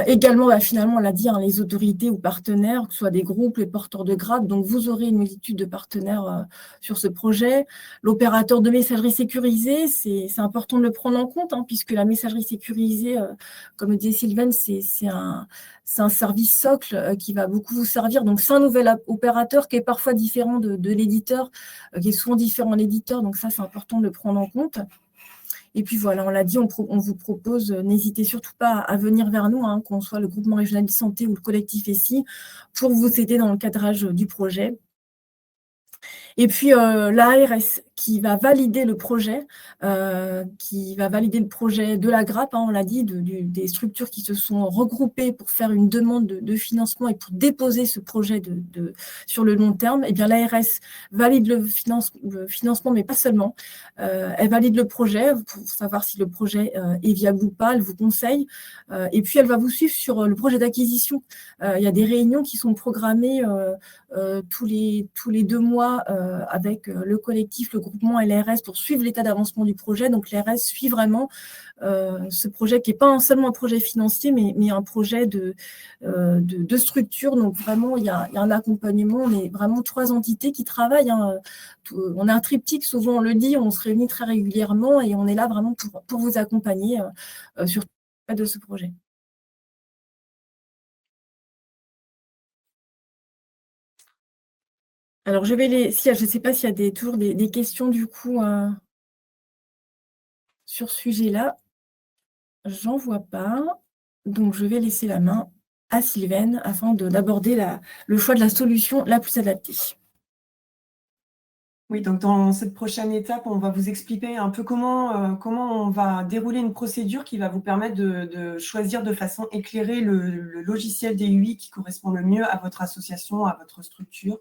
Également, finalement, on l'a dit, hein, les autorités ou partenaires, que ce soit des groupes, les porteurs de grade, donc vous aurez une multitude de partenaires sur ce projet. L'opérateur de messagerie sécurisée, c'est important de le prendre en compte, hein, puisque la messagerie sécurisée, comme le disait Sylvaine, c'est un service socle qui va beaucoup vous servir. Donc, c'est un nouvel opérateur qui est parfois différent de l'éditeur, qui est souvent différent de l'éditeur, donc ça, c'est important de le prendre en compte. Et puis voilà, on l'a dit, on vous propose, n'hésitez surtout pas à venir vers nous, hein, qu'on soit le groupement régional de santé ou le collectif ESSI, pour vous aider dans le cadrage du projet. Et puis l'ARS qui va valider le projet, de la grappe, hein, on l'a dit, des structures qui se sont regroupées pour faire une demande de financement et pour déposer ce projet sur le long terme. Et bien l'ARS valide le financement, mais pas seulement. Elle valide le projet pour savoir si le projet est viable ou pas, elle vous conseille. Et puis elle va vous suivre sur le projet d'acquisition. Il y a des réunions qui sont programmées tous les 2 mois avec le collectif, le groupement et l'ARS pour suivre l'état d'avancement du projet. Donc l'ARS suit vraiment ce projet qui n'est pas seulement un projet financier, mais un projet de structure. Donc vraiment, il y a un accompagnement. On est vraiment 3 entités qui travaillent, hein. On a un triptyque, souvent on le dit, on se réunit très régulièrement et on est là vraiment pour vous accompagner sur de ce projet. Alors, je ne sais pas s'il y a toujours des questions du coup sur ce sujet-là. J'en vois pas. Donc, je vais laisser la main à Sylvaine afin d'aborder le choix de la solution la plus adaptée. Oui, donc dans cette prochaine étape, on va vous expliquer un peu comment on va dérouler une procédure qui va vous permettre de choisir de façon éclairée le logiciel DUI qui correspond le mieux à votre association, à votre structure.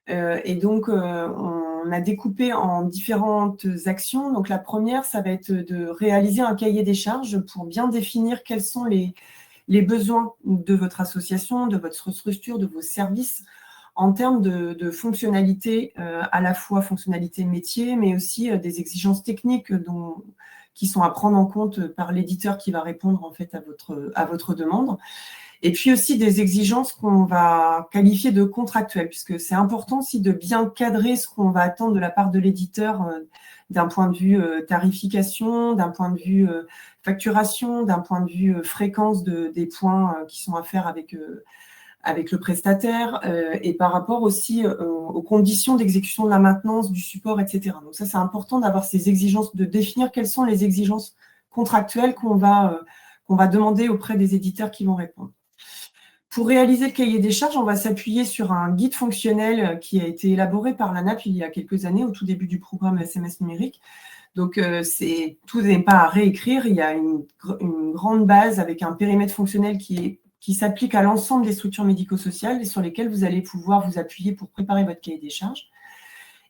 Et donc, on a découpé en différentes actions. Donc, la première, ça va être de réaliser un cahier des charges pour bien définir quels sont les besoins de votre association, de votre structure, de vos services en termes de fonctionnalités, à la fois fonctionnalités métiers, mais aussi des exigences techniques qui sont à prendre en compte par l'éditeur qui va répondre en fait à votre demande. Et puis aussi des exigences qu'on va qualifier de contractuelles, puisque c'est important aussi de bien cadrer ce qu'on va attendre de la part de l'éditeur d'un point de vue tarification, d'un point de vue facturation, d'un point de vue fréquence des points qui sont à faire avec le prestataire et par rapport aussi aux conditions d'exécution de la maintenance, du support, etc. Donc ça, c'est important d'avoir ces exigences, de définir quelles sont les exigences contractuelles qu'on va demander auprès des éditeurs qui vont répondre. Pour réaliser le cahier des charges, on va s'appuyer sur un guide fonctionnel qui a été élaboré par l'ANAP il y a quelques années, au tout début du programme SMS numérique. Donc, tout n'est pas à réécrire. Il y a une grande base avec un périmètre fonctionnel qui s'applique à l'ensemble des structures médico-sociales et sur lesquelles vous allez pouvoir vous appuyer pour préparer votre cahier des charges.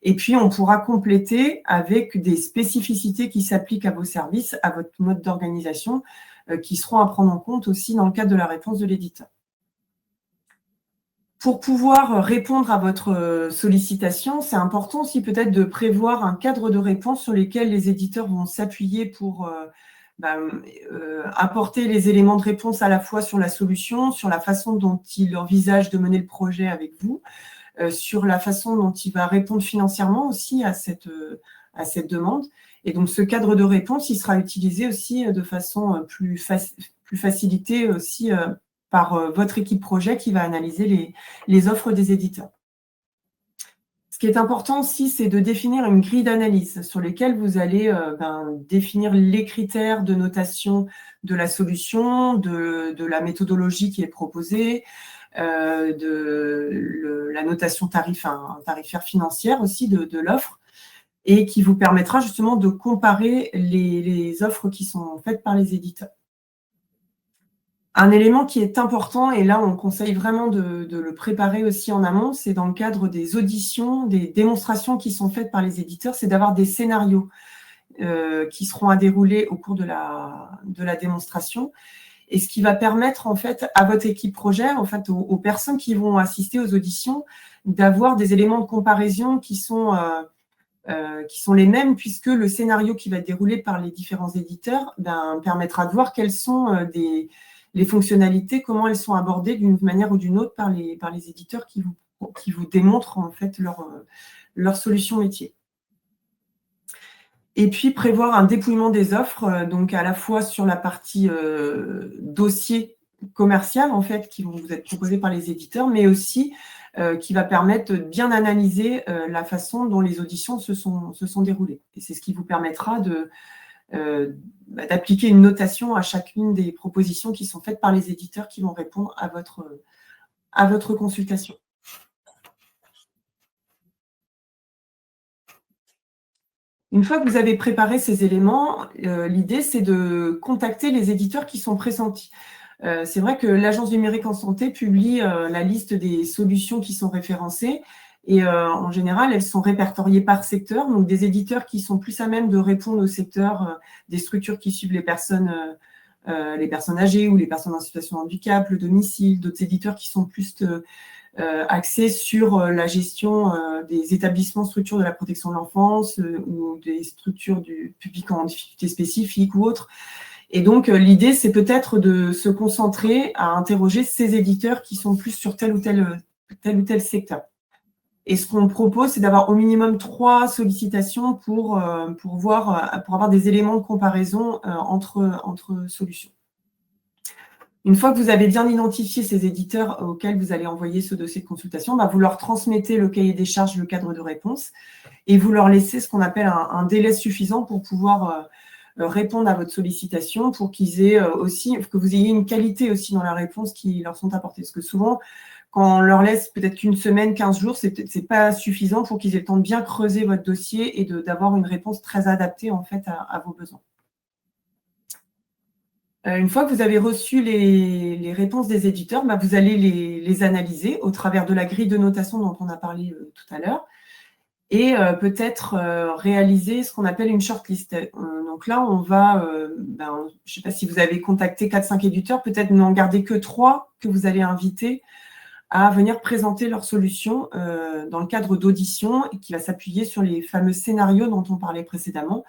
Et puis, on pourra compléter avec des spécificités qui s'appliquent à vos services, à votre mode d'organisation, qui seront à prendre en compte aussi dans le cadre de la réponse de l'éditeur. Pour pouvoir répondre à votre sollicitation, c'est important aussi peut-être de prévoir un cadre de réponse sur lesquels les éditeurs vont s'appuyer pour apporter les éléments de réponse à la fois sur la solution, sur la façon dont il envisage de mener le projet avec vous, sur la façon dont il va répondre financièrement aussi à cette demande. Et donc, ce cadre de réponse, il sera utilisé aussi de façon plus facilitée aussi par votre équipe projet qui va analyser les offres des éditeurs. Ce qui est important aussi, c'est de définir une grille d'analyse sur lesquelles vous allez définir les critères de notation de la solution, de la méthodologie qui est proposée, de la notation tarifaire financière aussi de l'offre, et qui vous permettra justement de comparer les offres qui sont faites par les éditeurs. Un élément qui est important, et là on conseille vraiment de le préparer aussi en amont, c'est dans le cadre des auditions, des démonstrations qui sont faites par les éditeurs, c'est d'avoir des scénarios qui seront à dérouler au cours de la démonstration, et ce qui va permettre en fait à votre équipe projet, en fait aux personnes qui vont assister aux auditions, d'avoir des éléments de comparaison qui sont les mêmes, puisque le scénario qui va être déroulé par les différents éditeurs permettra de voir quelles sont les fonctionnalités, comment elles sont abordées d'une manière ou d'une autre par les éditeurs qui vous démontrent en fait leur solution métier. Et puis prévoir un dépouillement des offres, donc à la fois sur la partie dossier commercial en fait, qui vont vous être proposés par les éditeurs, mais aussi qui va permettre de bien analyser la façon dont les auditions se sont déroulées. Et c'est ce qui vous permettra d'appliquer une notation à chacune des propositions qui sont faites par les éditeurs qui vont répondre à votre consultation. Une fois que vous avez préparé ces éléments, l'idée, c'est de contacter les éditeurs qui sont pressentis. C'est vrai que l'Agence du numérique en santé publie la liste des solutions qui sont référencées, et en général, elles sont répertoriées par secteur, donc des éditeurs qui sont plus à même de répondre au secteur des structures qui suivent les personnes âgées ou les personnes en situation de handicap, le domicile, d'autres éditeurs qui sont plus axés sur la gestion des établissements, structures de la protection de l'enfance ou des structures du public en difficulté spécifique ou autres. Et donc, l'idée, c'est peut-être de se concentrer à interroger ces éditeurs qui sont plus sur tel ou tel secteur. Et ce qu'on propose, c'est d'avoir au minimum 3 sollicitations pour avoir des éléments de comparaison entre solutions. Une fois que vous avez bien identifié ces éditeurs auxquels vous allez envoyer ce dossier de consultation, vous leur transmettez le cahier des charges, le cadre de réponse, et vous leur laissez ce qu'on appelle un délai suffisant pour pouvoir répondre à votre sollicitation, pour qu'ils aient aussi, que vous ayez une qualité aussi dans la réponse qui leur sont apportées. Parce que souvent, quand on leur laisse peut-être qu'une semaine, 15 jours, c'est pas suffisant pour qu'ils aient le temps de bien creuser votre dossier et d'avoir une réponse très adaptée en fait à vos besoins. Une fois que vous avez reçu les réponses des éditeurs, vous allez les analyser au travers de la grille de notation dont on a parlé tout à l'heure, et peut-être réaliser ce qu'on appelle une shortlist. Donc là, on va, je ne sais pas si vous avez contacté 4-5 éditeurs, peut-être n'en garder que 3 que vous allez inviter à venir présenter leur solution dans le cadre d'audition, et qui va s'appuyer sur les fameux scénarios dont on parlait précédemment,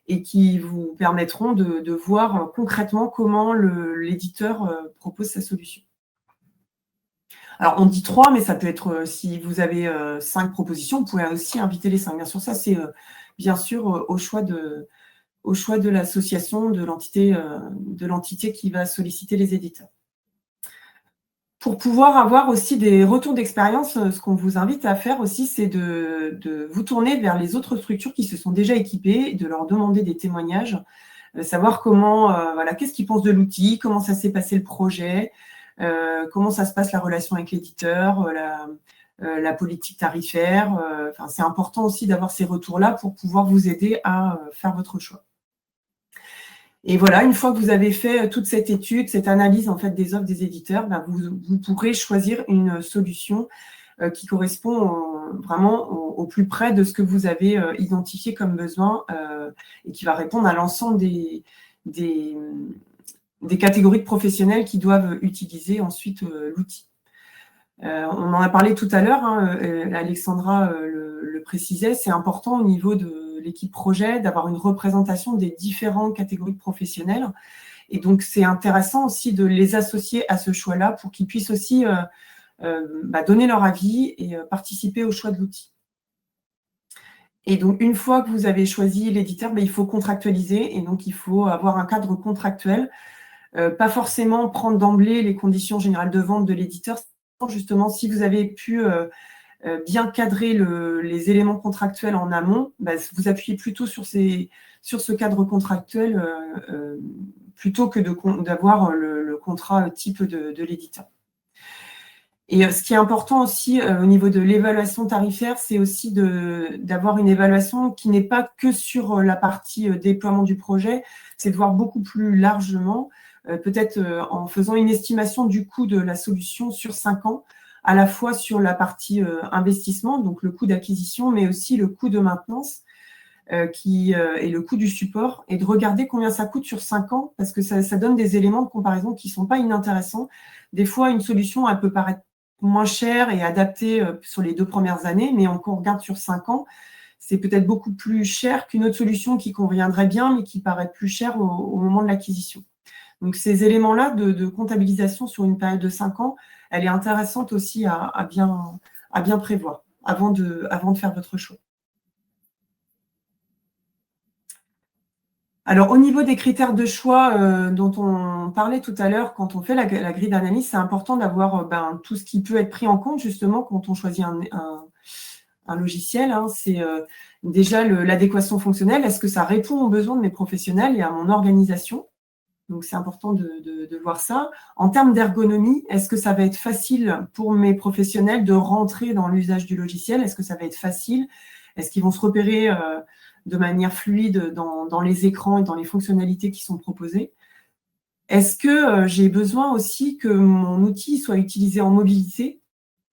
et qui vous permettront de voir concrètement comment l'éditeur propose sa solution. Alors, on dit 3, mais ça peut être, si vous avez 5 propositions, vous pouvez aussi inviter les 5. Bien sûr, ça, c'est bien sûr au choix de l'association, de l'entité qui va solliciter les éditeurs. Pour pouvoir avoir aussi des retours d'expérience, ce qu'on vous invite à faire aussi, c'est de vous tourner vers les autres structures qui se sont déjà équipées, de leur demander des témoignages, savoir comment, qu'est-ce qu'ils pensent de l'outil, comment ça s'est passé le projet, comment ça se passe la relation avec l'éditeur, la politique tarifaire. C'est important aussi d'avoir ces retours-là pour pouvoir vous aider à faire votre choix. Et voilà, une fois que vous avez fait toute cette étude, cette analyse en fait des offres des éditeurs, vous pourrez choisir une solution qui correspond vraiment au plus près de ce que vous avez identifié comme besoin et qui va répondre à l'ensemble des catégories de professionnels qui doivent utiliser ensuite l'outil. On en a parlé tout à l'heure, hein, Alexandra le précisait, c'est important au niveau de l'équipe projet d'avoir une représentation des différentes catégories de professionnels. Et donc, c'est intéressant aussi de les associer à ce choix-là pour qu'ils puissent aussi donner leur avis et participer au choix de l'outil. Et donc, une fois que vous avez choisi l'éditeur, il faut contractualiser et donc il faut avoir un cadre contractuel. Pas forcément prendre d'emblée les conditions générales de vente de l'éditeur. Justement, si vous avez pu bien cadrer les éléments contractuels en amont, vous appuyez plutôt sur ce cadre contractuel plutôt que d'avoir le contrat type de l'éditeur. Et ce qui est important aussi au niveau de l'évaluation tarifaire, c'est aussi d'avoir une évaluation qui n'est pas que sur la partie déploiement du projet, c'est de voir beaucoup plus largement, peut-être en faisant une estimation du coût de la solution sur 5 ans, à la fois sur la partie investissement, donc le coût d'acquisition, mais aussi le coût de maintenance et le coût du support, et de regarder combien ça coûte sur 5 ans, parce que ça donne des éléments de comparaison qui ne sont pas inintéressants. Des fois, une solution, elle peut paraître moins chère et adaptée sur les 2 premières années, mais quand on regarde sur 5 ans, c'est peut-être beaucoup plus cher qu'une autre solution qui conviendrait bien, mais qui paraît plus chère au moment de l'acquisition. Donc, ces éléments-là de comptabilisation sur une période de 5 ans, elle est intéressante aussi à bien prévoir avant de faire votre choix. Alors, au niveau des critères de choix dont on parlait tout à l'heure, quand on fait la grille d'analyse, c'est important d'avoir tout ce qui peut être pris en compte, justement, quand on choisit un logiciel. Hein. C'est déjà l'adéquation fonctionnelle. Est-ce que ça répond aux besoins de mes professionnels et à mon organisation? Donc, c'est important de voir ça. En termes d'ergonomie, est-ce que ça va être facile pour mes professionnels de rentrer dans l'usage du logiciel? Est-ce que ça va être facile? Est-ce qu'ils vont se repérer de manière fluide dans les écrans et dans les fonctionnalités qui sont proposées? Est-ce que j'ai besoin aussi que mon outil soit utilisé en mobilité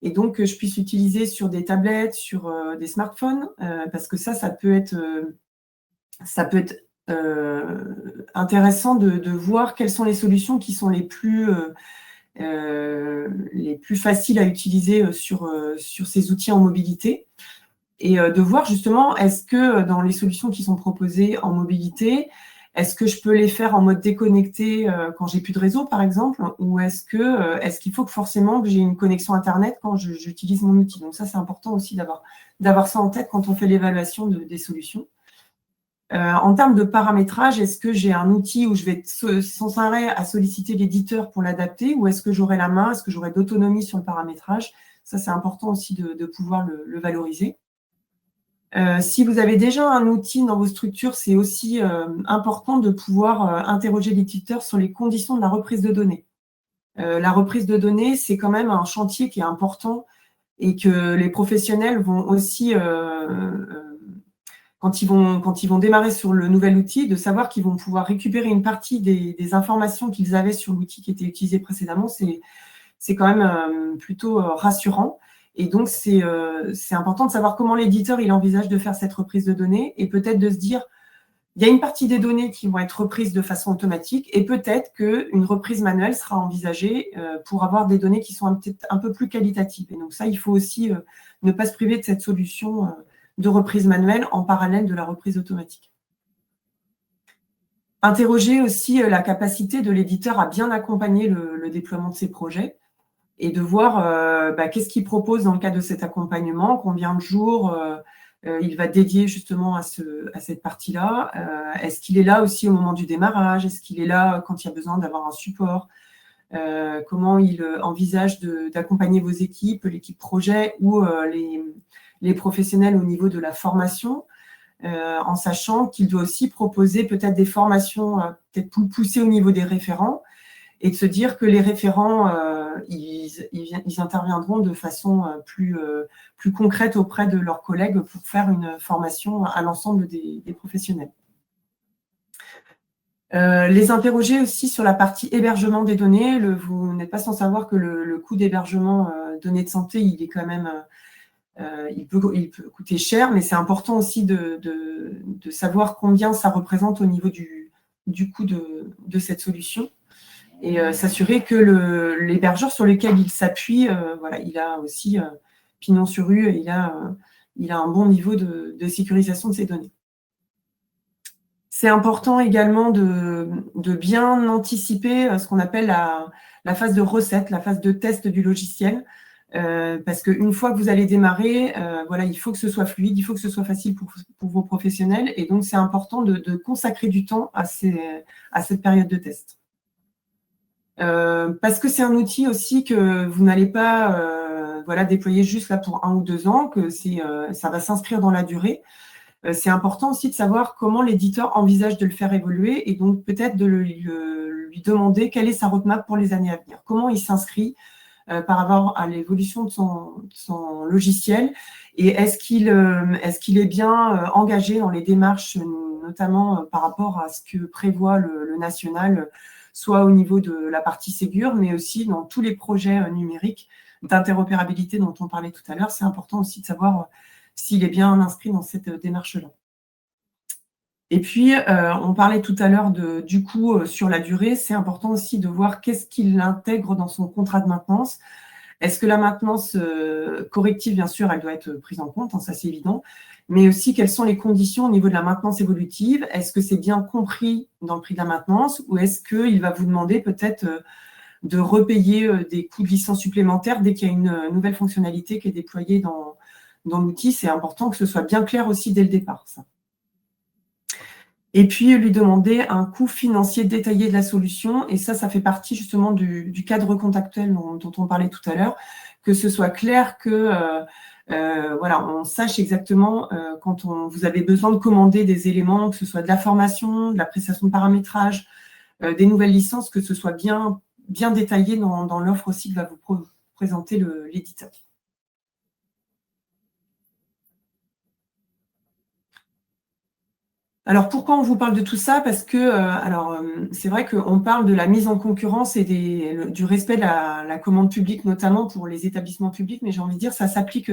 et donc que je puisse l'utiliser sur des tablettes, sur des smartphones? Parce que ça peut être intéressant de voir quelles sont les solutions qui sont les plus faciles à utiliser sur ces outils en mobilité. Et de voir justement, est-ce que dans les solutions qui sont proposées en mobilité, est-ce que je peux les faire en mode déconnecté quand j'ai plus de réseau, par exemple, ou est-ce qu'il faut forcément que j'ai une connexion Internet quand j'utilise mon outil? Donc ça, c'est important aussi d'avoir ça en tête quand on fait l'évaluation des solutions. En termes de paramétrage, est-ce que j'ai un outil où je vais être sans arrêt à solliciter l'éditeur pour l'adapter, ou est-ce que j'aurai la main, est-ce que j'aurai d'autonomie sur le paramétrage? Ça, c'est important aussi de pouvoir le valoriser. Si vous avez déjà un outil dans vos structures, c'est aussi important de pouvoir interroger l'éditeur sur les conditions de la reprise de données. La reprise de données, c'est quand même un chantier qui est important et que les professionnels vont aussi, quand ils vont démarrer sur le nouvel outil, de savoir qu'ils vont pouvoir récupérer une partie des informations qu'ils avaient sur l'outil qui était utilisé précédemment, c'est quand même plutôt rassurant. Et donc, c'est important de savoir comment l'éditeur il envisage de faire cette reprise de données et peut-être de se dire, il y a une partie des données qui vont être reprises de façon automatique et peut-être qu'une reprise manuelle sera envisagée pour avoir des données qui sont peut-être un peu plus qualitatives. Et donc ça, il faut aussi ne pas se priver de cette solution de reprise manuelle en parallèle de la reprise automatique. Interroger aussi la capacité de l'éditeur à bien accompagner le déploiement de ses projets et de voir qu'est-ce qu'il propose dans le cadre de cet accompagnement, combien de jours il va dédier justement à cette partie-là. Est-ce qu'il est là aussi au moment du démarrage? Est-ce qu'il est là quand il y a besoin d'avoir un support? Comment il envisage d'accompagner vos équipes, l'équipe projet ou les professionnels au niveau de la formation, en sachant qu'il doit aussi proposer peut-être des formations peut-être plus poussées au niveau des référents et de se dire que les référents, ils interviendront de façon plus concrète auprès de leurs collègues pour faire une formation à l'ensemble des professionnels. Les interroger aussi sur la partie hébergement des données. Vous n'êtes pas sans savoir que le coût d'hébergement données de santé, il est quand même, il peut coûter cher, mais c'est important aussi de savoir combien ça représente au niveau du coût de cette solution. et s'assurer que l'hébergeur sur lequel il s'appuie, voilà, il a aussi pignon sur rue, et il a un bon niveau de sécurisation de ses données. C'est important également de bien anticiper ce qu'on appelle la phase de recette, la phase de test du logiciel, parce qu'une fois que vous allez démarrer, voilà, il faut que ce soit fluide, il faut que ce soit facile pour vos professionnels, et donc c'est important de consacrer du temps à cette période de test. Parce que c'est un outil aussi que vous n'allez pas voilà, déployer juste là pour 1 ou 2 ans, que ça va s'inscrire dans la durée. C'est important aussi de savoir comment l'éditeur envisage de le faire évoluer, et donc peut-être de lui demander quelle est sa roadmap pour les années à venir, comment il s'inscrit par rapport à l'évolution de son logiciel, et est-ce qu'il est bien engagé dans les démarches, notamment par rapport à ce que prévoit le national, soit au niveau de la partie Ségur, mais aussi dans tous les projets numériques d'interopérabilité dont on parlait tout à l'heure. C'est important aussi de savoir s'il est bien inscrit dans cette démarche-là. Et puis, on parlait tout à l'heure du coût sur la durée. C'est important aussi de voir qu'est-ce qu'il intègre dans son contrat de maintenance. Est-ce que la maintenance corrective, bien sûr, elle doit être prise en compte, hein, ça c'est évident, mais aussi quelles sont les conditions au niveau de la maintenance évolutive? Est-ce que c'est bien compris dans le prix de la maintenance, ou est-ce qu'il va vous demander peut-être de repayer des coûts de licence supplémentaires dès qu'il y a une nouvelle fonctionnalité qui est déployée dans l'outil? C'est important que ce soit bien clair aussi dès le départ, ça. Et puis, lui demander un coût financier détaillé de la solution. Et ça fait partie justement du cadre contractuel dont on parlait tout à l'heure, que ce soit clair que voilà, on sache exactement quand vous avez besoin de commander des éléments, que ce soit de la formation, de la prestation de paramétrage, des nouvelles licences, que ce soit bien détaillé dans l'offre aussi que va vous présenter l'éditeur. Alors, pourquoi on vous parle de tout ça? Parce que, c'est vrai qu'on parle de la mise en concurrence et du respect de la commande publique, notamment pour les établissements publics, mais j'ai envie de dire, ça s'applique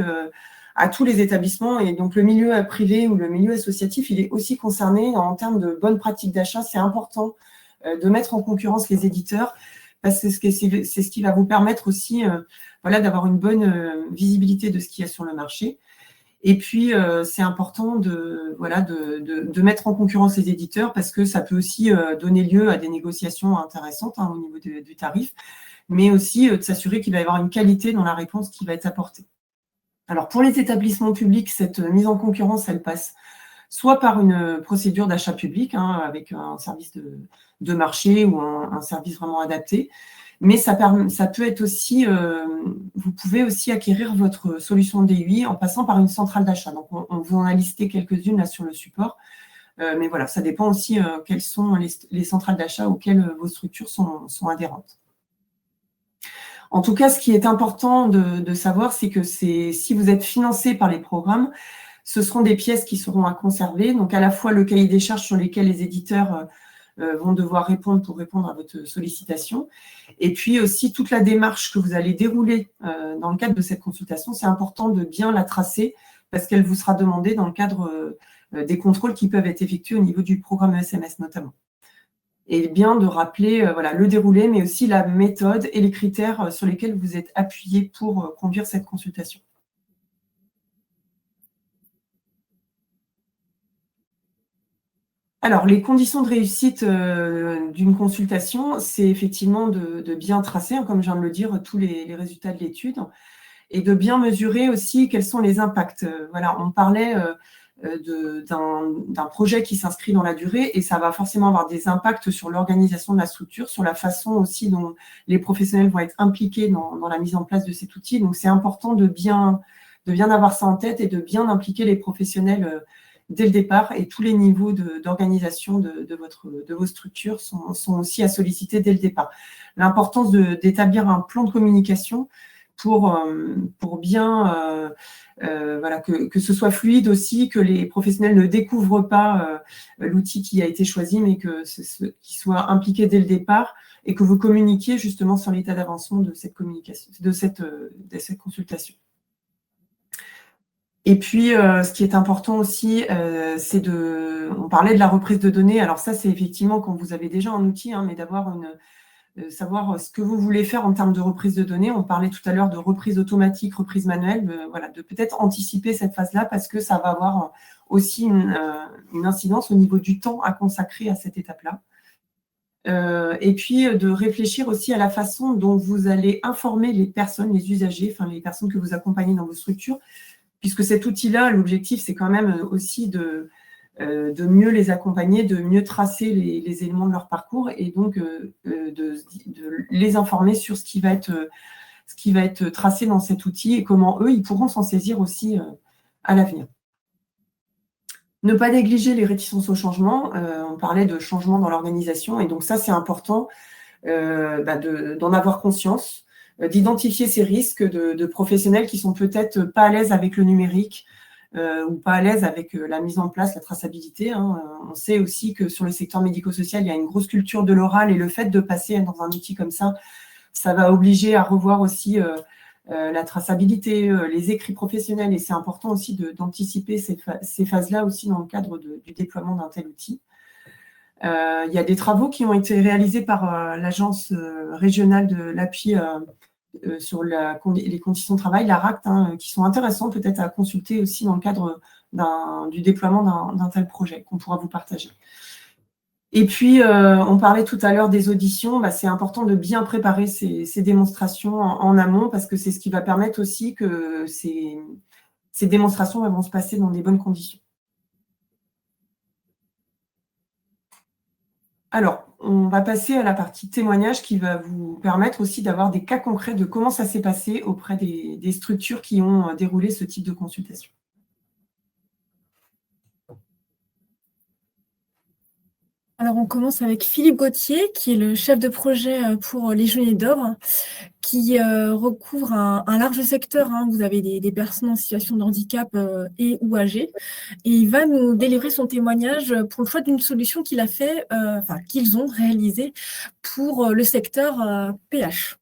à tous les établissements, et donc le milieu privé ou le milieu associatif, il est aussi concerné en termes de bonnes pratiques d'achat. C'est important de mettre en concurrence les éditeurs, parce que c'est ce qui va vous permettre aussi voilà, d'avoir une bonne visibilité de ce qu'il y a sur le marché. Et puis, c'est important de mettre en concurrence les éditeurs, parce que ça peut aussi donner lieu à des négociations intéressantes au niveau du tarif, mais aussi de s'assurer qu'il va y avoir une qualité dans la réponse qui va être apportée. Alors, pour les établissements publics, cette mise en concurrence, elle passe soit par une procédure d'achat public, avec un service de marché ou un service vraiment adapté, mais ça peut être aussi, vous pouvez aussi acquérir votre solution DUI en passant par une centrale d'achat. Donc, on vous en a listé quelques-unes là sur le support, mais voilà, ça dépend aussi quelles sont les centrales d'achat auxquelles vos structures sont adhérentes. En tout cas, ce qui est important de savoir, c'est que si vous êtes financé par les programmes, ce seront des pièces qui seront à conserver, donc à la fois le cahier des charges sur lesquels les éditeurs vont devoir répondre pour répondre à votre sollicitation. Et puis aussi toute la démarche que vous allez dérouler dans le cadre de cette consultation, c'est important de bien la tracer, parce qu'elle vous sera demandée dans le cadre des contrôles qui peuvent être effectués au niveau du programme ESMS notamment. Et bien de rappeler voilà, le déroulé, mais aussi la méthode et les critères sur lesquels vous êtes appuyé pour conduire cette consultation. Alors, les conditions de réussite d'une consultation, c'est effectivement de bien tracer, comme je viens de le dire, tous les résultats de l'étude, et de bien mesurer aussi quels sont les impacts. Voilà, on parlait d'un projet qui s'inscrit dans la durée, et ça va forcément avoir des impacts sur l'organisation de la structure, sur la façon aussi dont les professionnels vont être impliqués dans la mise en place de cet outil. Donc, c'est important de bien avoir ça en tête et de bien impliquer les professionnels dès le départ, et tous les niveaux d'organisation de vos structures sont aussi à solliciter dès le départ. L'importance d'établir un plan de communication pour bien voilà, que ce soit fluide aussi, que les professionnels ne découvrent pas l'outil qui a été choisi, mais qu'ils soient impliqués dès le départ, et que vous communiquiez justement sur l'état d'avancement de cette communication, de cette consultation. Et puis, ce qui est important aussi, c'est on parlait de la reprise de données. Alors ça, c'est effectivement quand vous avez déjà un outil, mais d'avoir savoir ce que vous voulez faire en termes de reprise de données. On parlait tout à l'heure de reprise automatique, reprise manuelle, voilà, de peut-être anticiper cette phase-là parce que ça va avoir aussi une incidence au niveau du temps à consacrer à cette étape-là. Et puis de réfléchir aussi à la façon dont vous allez informer les personnes, les usagers, enfin les personnes que vous accompagnez dans vos structures, puisque cet outil-là, l'objectif, c'est quand même aussi de mieux les accompagner, de mieux tracer les éléments de leur parcours et donc de les informer sur ce qui va être tracé dans cet outil et comment eux, ils pourront s'en saisir aussi à l'avenir. Ne pas négliger les réticences au changement. On parlait de changement dans l'organisation et donc ça, c'est important d'en avoir conscience, d'identifier ces risques de professionnels qui sont peut-être pas à l'aise avec le numérique ou pas à l'aise avec la mise en place, la traçabilité. On sait aussi que sur le secteur médico-social, il y a une grosse culture de l'oral et le fait de passer dans un outil comme ça va obliger à revoir aussi la traçabilité, les écrits professionnels, et c'est important aussi d'anticiper ces phases-là aussi dans le cadre du déploiement d'un tel outil. Il y a des travaux qui ont été réalisés par l'Agence régionale de l'appui sur les conditions de travail, la RACT, qui sont intéressants peut-être à consulter aussi dans le cadre du déploiement d'un tel projet qu'on pourra vous partager. Et puis, on parlait tout à l'heure des auditions. C'est important de bien préparer ces démonstrations en amont parce que c'est ce qui va permettre aussi que ces démonstrations vont se passer dans des bonnes conditions. Alors, on va passer à la partie témoignage qui va vous permettre aussi d'avoir des cas concrets de comment ça s'est passé auprès des structures qui ont déroulé ce type de consultation. Alors, on commence avec Philippe Gauthier, qui est le chef de projet pour les Journées d'Œuvre, qui recouvre un large secteur. Vous avez des personnes en situation de handicap et ou âgées. Et il va nous délivrer son témoignage pour le choix d'une solution qu'il a fait, qu'ils ont réalisée pour le secteur PH.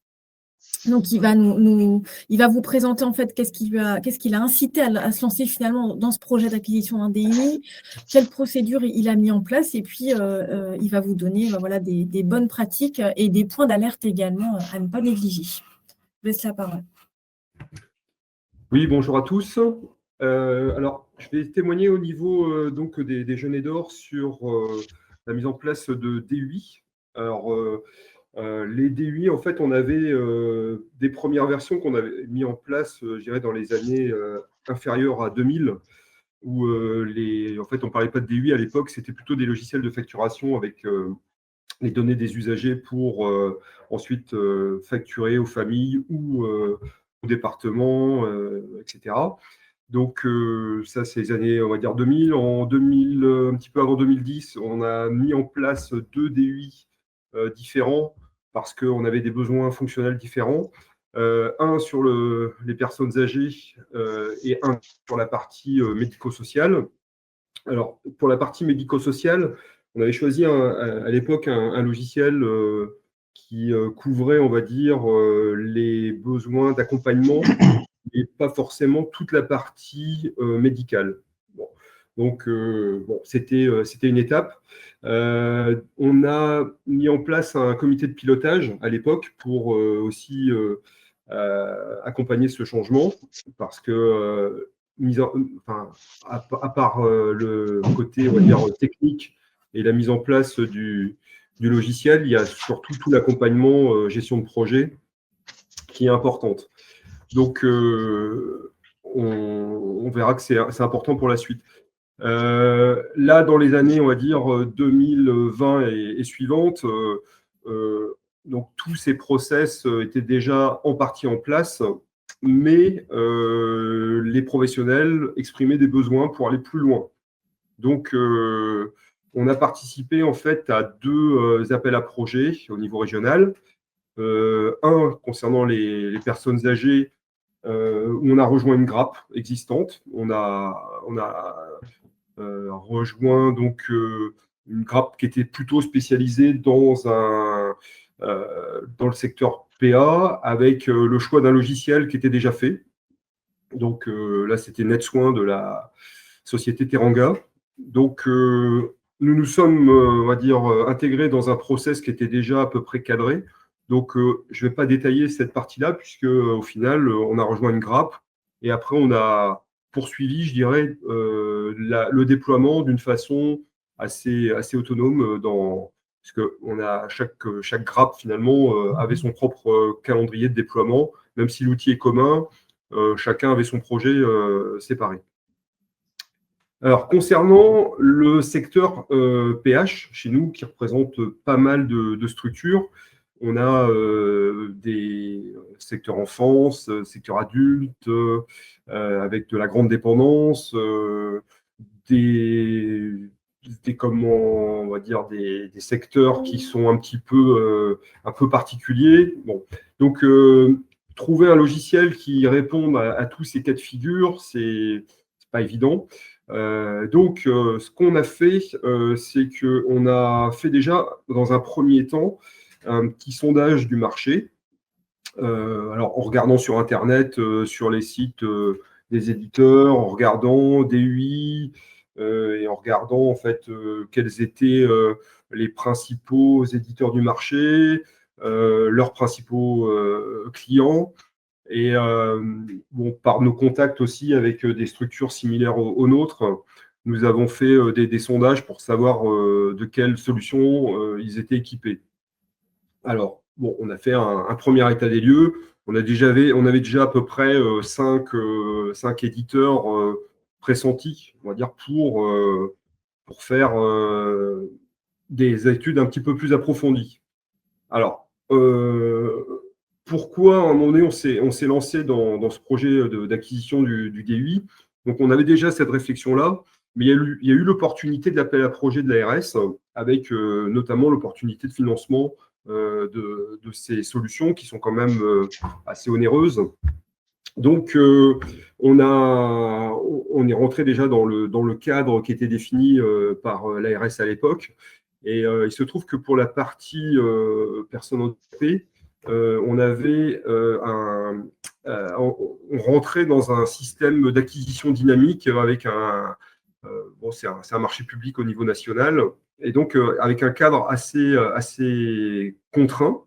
Donc, il va vous présenter en fait qu'est-ce qui l'a incité à se lancer finalement dans ce projet d'acquisition d'un DUI, quelle procédure il a mis en place, et puis il va vous donner des bonnes pratiques et des points d'alerte également à ne pas négliger. Je laisse la parole. Oui, bonjour à tous. Alors, je vais témoigner au niveau donc des Jeunes d'Or sur la mise en place de DUI. Alors, les DUI, en fait, on avait des premières versions qu'on avait mis en place, je dirais, dans les années inférieures à 2000, où en fait, on ne parlait pas de DUI à l'époque, c'était plutôt des logiciels de facturation avec les données des usagers pour ensuite facturer aux familles ou au département, etc. Donc, ça, c'est les années, on va dire, 2000. En 2000, un petit peu avant 2010, on a mis en place 2 DUI différents parce qu'on avait des besoins fonctionnels différents. Un sur les personnes âgées et un sur la partie médico-sociale. Alors, pour la partie médico-sociale, on avait choisi à l'époque un logiciel qui couvrait, on va dire, les besoins d'accompagnement et pas forcément toute la partie médicale. Bon. Donc, c'était une étape. On a mis en place un comité de pilotage à l'époque pour aussi accompagner ce changement parce que, à part le côté, on va dire, technique et la mise en place du logiciel, il y a surtout tout l'accompagnement gestion de projet qui est importante. Donc, on verra que c'est important pour la suite. Là, dans les années, on va dire 2020 et suivantes, donc tous ces process étaient déjà en partie en place, mais les professionnels exprimaient des besoins pour aller plus loin. Donc, on a participé en fait à 2 appels à projets au niveau régional. Un concernant les personnes âgées, où on a rejoint une grappe existante. On a rejoint donc une grappe qui était plutôt spécialisée dans le secteur PA avec le choix d'un logiciel qui était déjà fait. Donc là, c'était NetSoin de la société Teranga. Donc, nous sommes, on va dire, intégrés dans un process qui était déjà à peu près cadré. Donc, je ne vais pas détailler cette partie-là, puisque au final, on a rejoint une grappe, et après, on a poursuivi, je dirais, le déploiement d'une façon assez autonome, parce que chaque grappe, finalement, avait son propre calendrier de déploiement, même si l'outil est commun, chacun avait son projet séparé. Alors, concernant le secteur PH, chez nous, qui représente pas mal de structures, on a des secteurs enfance, secteur adulte, avec de la grande dépendance, on va dire des secteurs qui sont un peu particuliers. Bon. Donc, trouver un logiciel qui réponde à tous ces cas de figure, c'est pas évident. Donc, ce qu'on a fait, c'est qu'on a fait déjà, dans un premier temps, un petit sondage du marché. Alors, en regardant sur Internet, sur les sites des éditeurs, en regardant des UI, et en regardant en fait quels étaient les principaux éditeurs du marché, leurs principaux clients. Et bon, par nos contacts aussi avec des structures similaires aux nôtres, nous avons fait des sondages pour savoir de quelles solutions ils étaient équipés. Alors, bon, on a fait un premier état des lieux. On avait déjà à peu près 5 éditeurs pressentis, on va dire, pour faire des études un petit peu plus approfondies. Alors, pourquoi, à un moment donné, on s'est lancé dans ce projet d'acquisition du DUI? Donc, on avait déjà cette réflexion-là, mais il y a eu l'opportunité de l'appel à projet de l'ARS, avec notamment l'opportunité de financement de ces solutions qui sont quand même assez onéreuses. Donc, on est rentré déjà dans le cadre qui était défini par l'ARS à l'époque. Et il se trouve que pour la partie personnes handicapées, on rentrait dans un système d'acquisition dynamique avec c'est un marché public au niveau national, et donc avec un cadre assez contraint.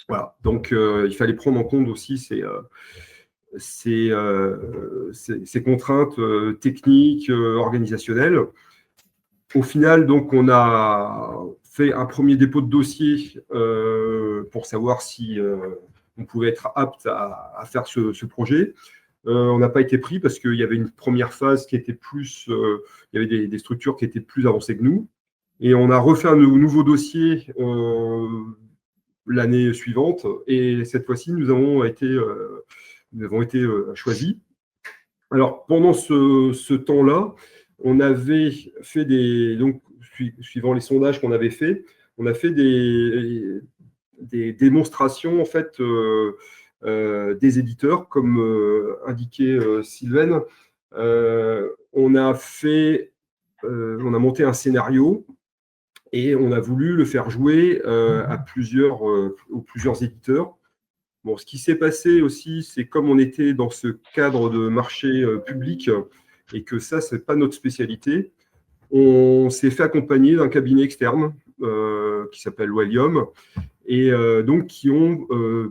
Voilà. Donc, il fallait prendre en compte aussi ces contraintes techniques, organisationnelles. Au final, donc, on a fait un premier dépôt de dossier pour savoir si on pouvait être apte à faire ce projet. On n'a pas été pris parce qu'il y avait une première phase qui était plus… il y avait des structures qui étaient plus avancées que nous. Et on a refait un nouveau dossier l'année suivante. Et cette fois-ci, nous avons été choisis. Alors, pendant ce temps-là, on avait fait donc, suivant les sondages qu'on avait fait, on a fait des démonstrations, en fait, des éditeurs, comme indiquait Sylvaine. On a monté un scénario et on a voulu le faire jouer aux plusieurs éditeurs. Bon, ce qui s'est passé aussi, c'est comme on était dans ce cadre de marché public et que ça, c'est pas notre spécialité, on s'est fait accompagner d'un cabinet externe qui s'appelle Wellium, et donc qui ont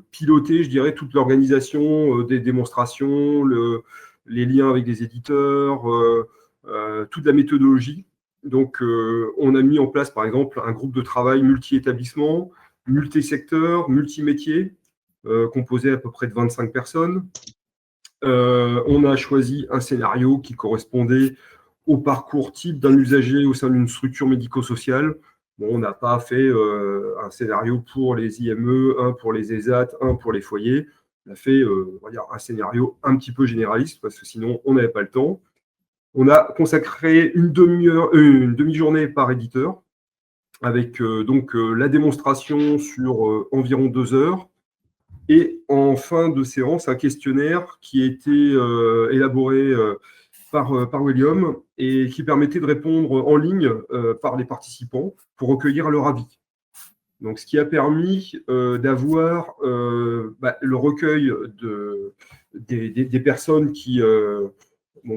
piloté, je dirais, toute l'organisation des démonstrations, les liens avec des éditeurs, toute la méthodologie. Donc, on a mis en place, par exemple, un groupe de travail multi-établissement, multi-secteur, multi-métier, composé à peu près de 25 personnes. On a choisi un scénario qui correspondait au parcours type d'un usager au sein d'une structure médico-sociale. Bon, on n'a pas fait un scénario pour les IME, un pour les ESAT, un pour les foyers. On a fait on va dire un scénario un petit peu généraliste parce que sinon, on n'avait pas le temps. On a consacré une demi-journée par éditeur avec donc la démonstration sur environ 2 heures. Et en fin de séance, un questionnaire qui a été élaboré par Wellium et qui permettait de répondre en ligne par les participants pour recueillir leur avis. Donc, ce qui a permis d'avoir le recueil des personnes qui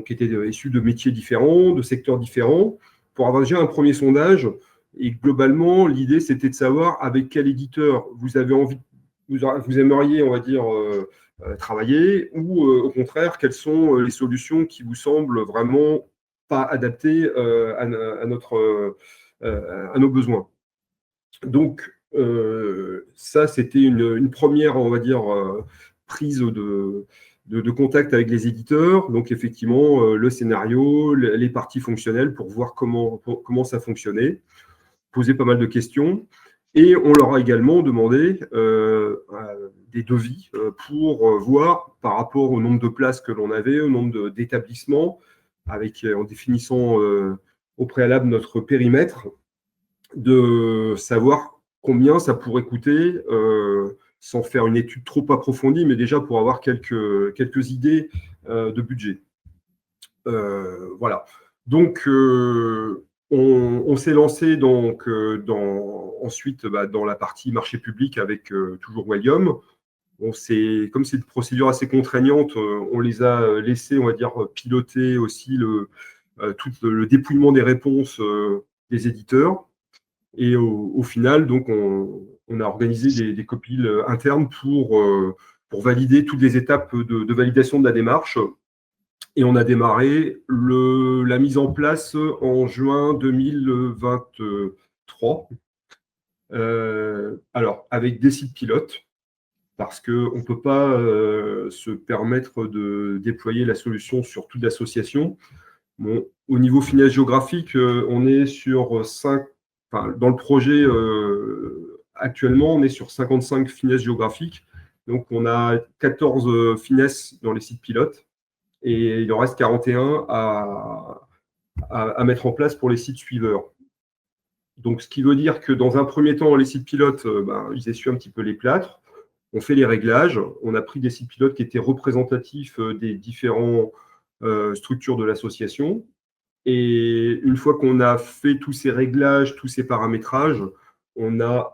étaient issues de métiers différents, de secteurs différents, pour avoir déjà un premier sondage Et globalement, l'idée, c'était de savoir avec quel éditeur vous aimeriez, on va dire, travailler, ou au contraire, quelles sont les solutions qui vous semblent vraiment pas adaptées à nos besoins. Donc, ça, c'était une première, on va dire, prise de contact avec les éditeurs. Donc, effectivement, le scénario, les parties fonctionnelles pour voir comment ça fonctionnait. Poser pas mal de questions. Et on leur a également demandé des devis pour voir par rapport au nombre de places que l'on avait, au nombre d'établissements, en définissant au préalable notre périmètre, de savoir combien ça pourrait coûter, sans faire une étude trop approfondie, mais déjà pour avoir quelques idées de budget. Voilà. Donc, on s'est lancé donc, ensuite dans la partie marché public avec toujours Wallium. Comme c'est une procédure assez contraignante, on les a laissés, on va dire, piloter aussi tout le dépouillement des réponses des éditeurs. Et au final, donc, on a organisé des copies internes pour valider toutes les étapes de validation de la démarche. Et on a démarré la mise en place en juin 2023. Alors, avec des sites pilotes, parce qu'on ne peut pas se permettre de déployer la solution sur toute l'association. Bon, au niveau finesse géographique, on est sur dans le projet actuellement, on est sur 55 finesses géographiques. Donc, on a 14 finesses dans les sites pilotes et il en reste 41 à mettre en place pour les sites suiveurs. Donc, ce qui veut dire que dans un premier temps, les sites pilotes, ils essuient un petit peu les plâtres. On fait les réglages. On a pris des sites pilotes qui étaient représentatifs des différentes structures de l'association. Et une fois qu'on a fait tous ces réglages, tous ces paramétrages, on a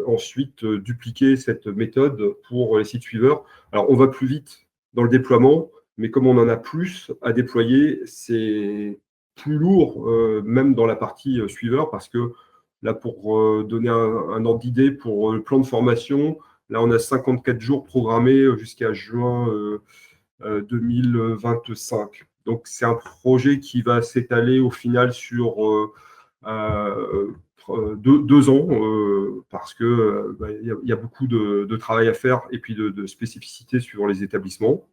ensuite dupliqué cette méthode pour les sites suiveurs. Alors, on va plus vite dans le déploiement, mais comme on en a plus à déployer, c'est plus lourd, même dans la partie suiveur, parce que là, pour donner un ordre d'idée, pour le plan de formation, là, on a 54 jours programmés jusqu'à juin 2025. Donc, c'est un projet qui va s'étaler au final sur 2 ans, parce qu'il y a beaucoup de travail à faire et puis de spécificités suivant les établissements.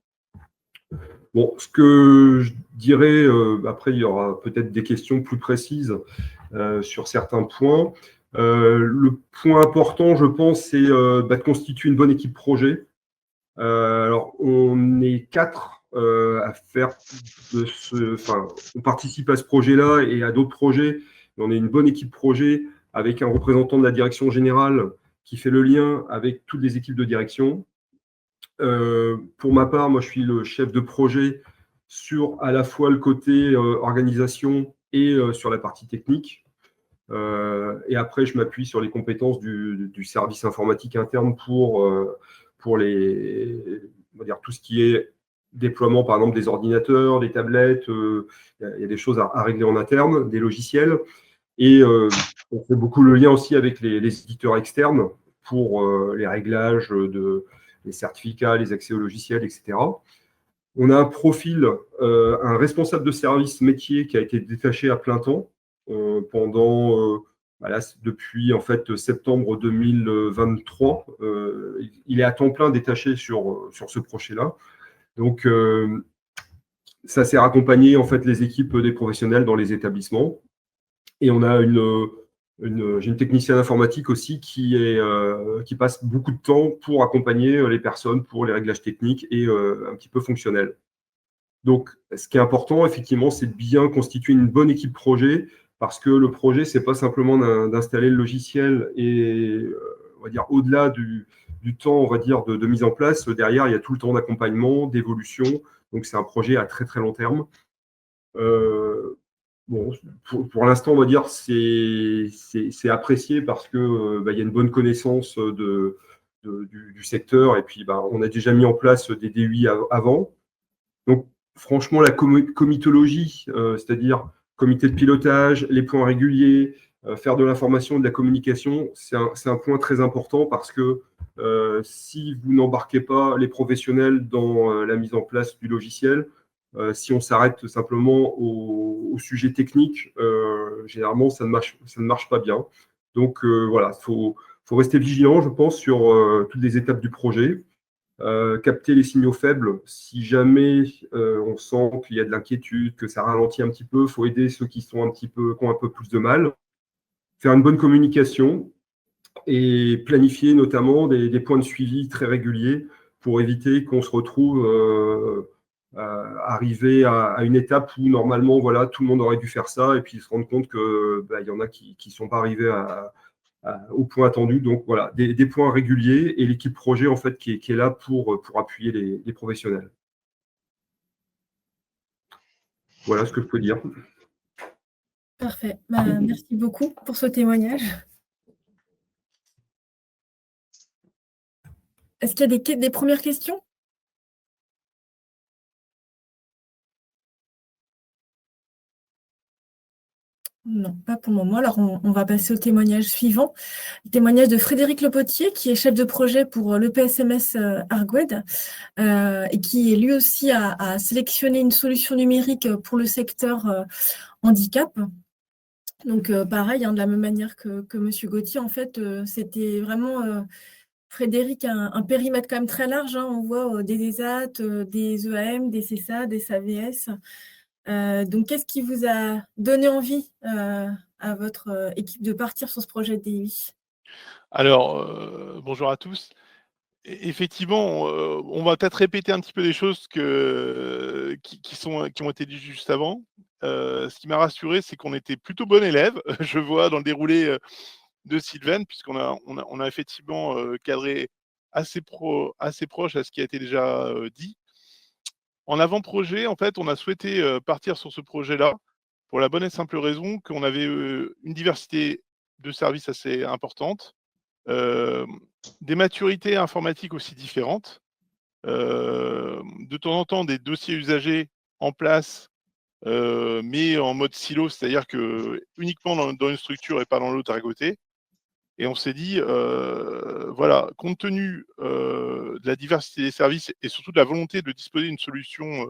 Bon, ce que je dirais, après, il y aura peut-être des questions plus précises sur certains points. Le point important, je pense, c'est de constituer une bonne équipe projet. Alors, on est 4 à faire on participe à ce projet-là et à d'autres projets. On est une bonne équipe projet avec un représentant de la direction générale qui fait le lien avec toutes les équipes de direction. Pour ma part, moi, je suis le chef de projet sur à la fois le côté organisation et sur la partie technique. Et après, je m'appuie sur les compétences du service informatique interne pour on va dire, tout ce qui est déploiement, par exemple, des ordinateurs, des tablettes. Il y a des choses à régler en interne, des logiciels. Et on fait beaucoup le lien aussi avec les éditeurs externes pour les réglages les certificats, les accès aux logiciels, etc. On a un profil, un responsable de service métier qui a été détaché à plein temps depuis en fait septembre 2023. Il est à temps plein détaché sur ce projet-là. Donc, ça sert à accompagner en fait les équipes des professionnels dans les établissements. Et on a j'ai une technicienne informatique aussi qui passe beaucoup de temps pour accompagner les personnes pour les réglages techniques et un petit peu fonctionnels. Donc, ce qui est important, effectivement, c'est de bien constituer une bonne équipe projet, parce que le projet, ce n'est pas simplement d'installer le logiciel et, on va dire, au-delà du temps, on va dire, de mise en place. Derrière, il y a tout le temps d'accompagnement, d'évolution. Donc, c'est un projet à très, très long terme. Bon, pour l'instant, on va dire c'est apprécié parce que y a une bonne connaissance du secteur et puis on a déjà mis en place des DUI avant. Donc, franchement, la comitologie, c'est-à-dire comité de pilotage, les points réguliers, faire de l'information, de la communication, c'est un point très important parce que si vous n'embarquez pas les professionnels dans la mise en place du logiciel, si on s'arrête simplement au sujet technique, généralement, ça ne marche pas bien. Donc voilà, faut rester vigilant, je pense, sur toutes les étapes du projet. Capter les signaux faibles. Si jamais on sent qu'il y a de l'inquiétude, que ça ralentit un petit peu, il faut aider ceux qui ont un peu plus de mal. Faire une bonne communication et planifier notamment des points de suivi très réguliers pour éviter qu'on se retrouve arrivé à une étape où normalement voilà, tout le monde aurait dû faire ça et puis se rendre compte qu'il y en a qui ne sont pas arrivés au point attendu. Donc voilà, des points réguliers et l'équipe projet en fait qui est là pour appuyer les professionnels. Voilà ce que je peux dire. Parfait. Merci beaucoup pour ce témoignage. Est-ce qu'il y a des premières questions? Non, pas pour le moment. Alors, on va passer au témoignage suivant. Le témoignage de Frédéric Lepotier, qui est chef de projet pour le PSMS Argued, et qui lui aussi a sélectionné une solution numérique pour le secteur handicap. Donc, pareil, de la même manière que M. Gauthier, en fait, c'était vraiment, Frédéric, un périmètre quand même très large. On voit des ESAT, des EAM, des CESA, des SAVS. Donc, qu'est-ce qui vous a donné envie à votre équipe de partir sur ce projet de DUI? Alors, bonjour à tous. Effectivement, on va peut-être répéter un petit peu des choses qui ont été dites juste avant. Ce qui m'a rassuré, c'est qu'on était plutôt bon élève. Je vois dans le déroulé de Sylvain, puisqu'on a effectivement cadré assez proche à ce qui a été déjà dit. En avant-projet, en fait, on a souhaité partir sur ce projet-là pour la bonne et simple raison qu'on avait une diversité de services assez importante, des maturités informatiques aussi différentes, de temps en temps des dossiers usagers en place, mais en mode silo, c'est-à-dire que uniquement dans une structure et pas dans l'autre à côté. Et on s'est dit, voilà, compte tenu de la diversité des services et surtout de la volonté de disposer d'une solution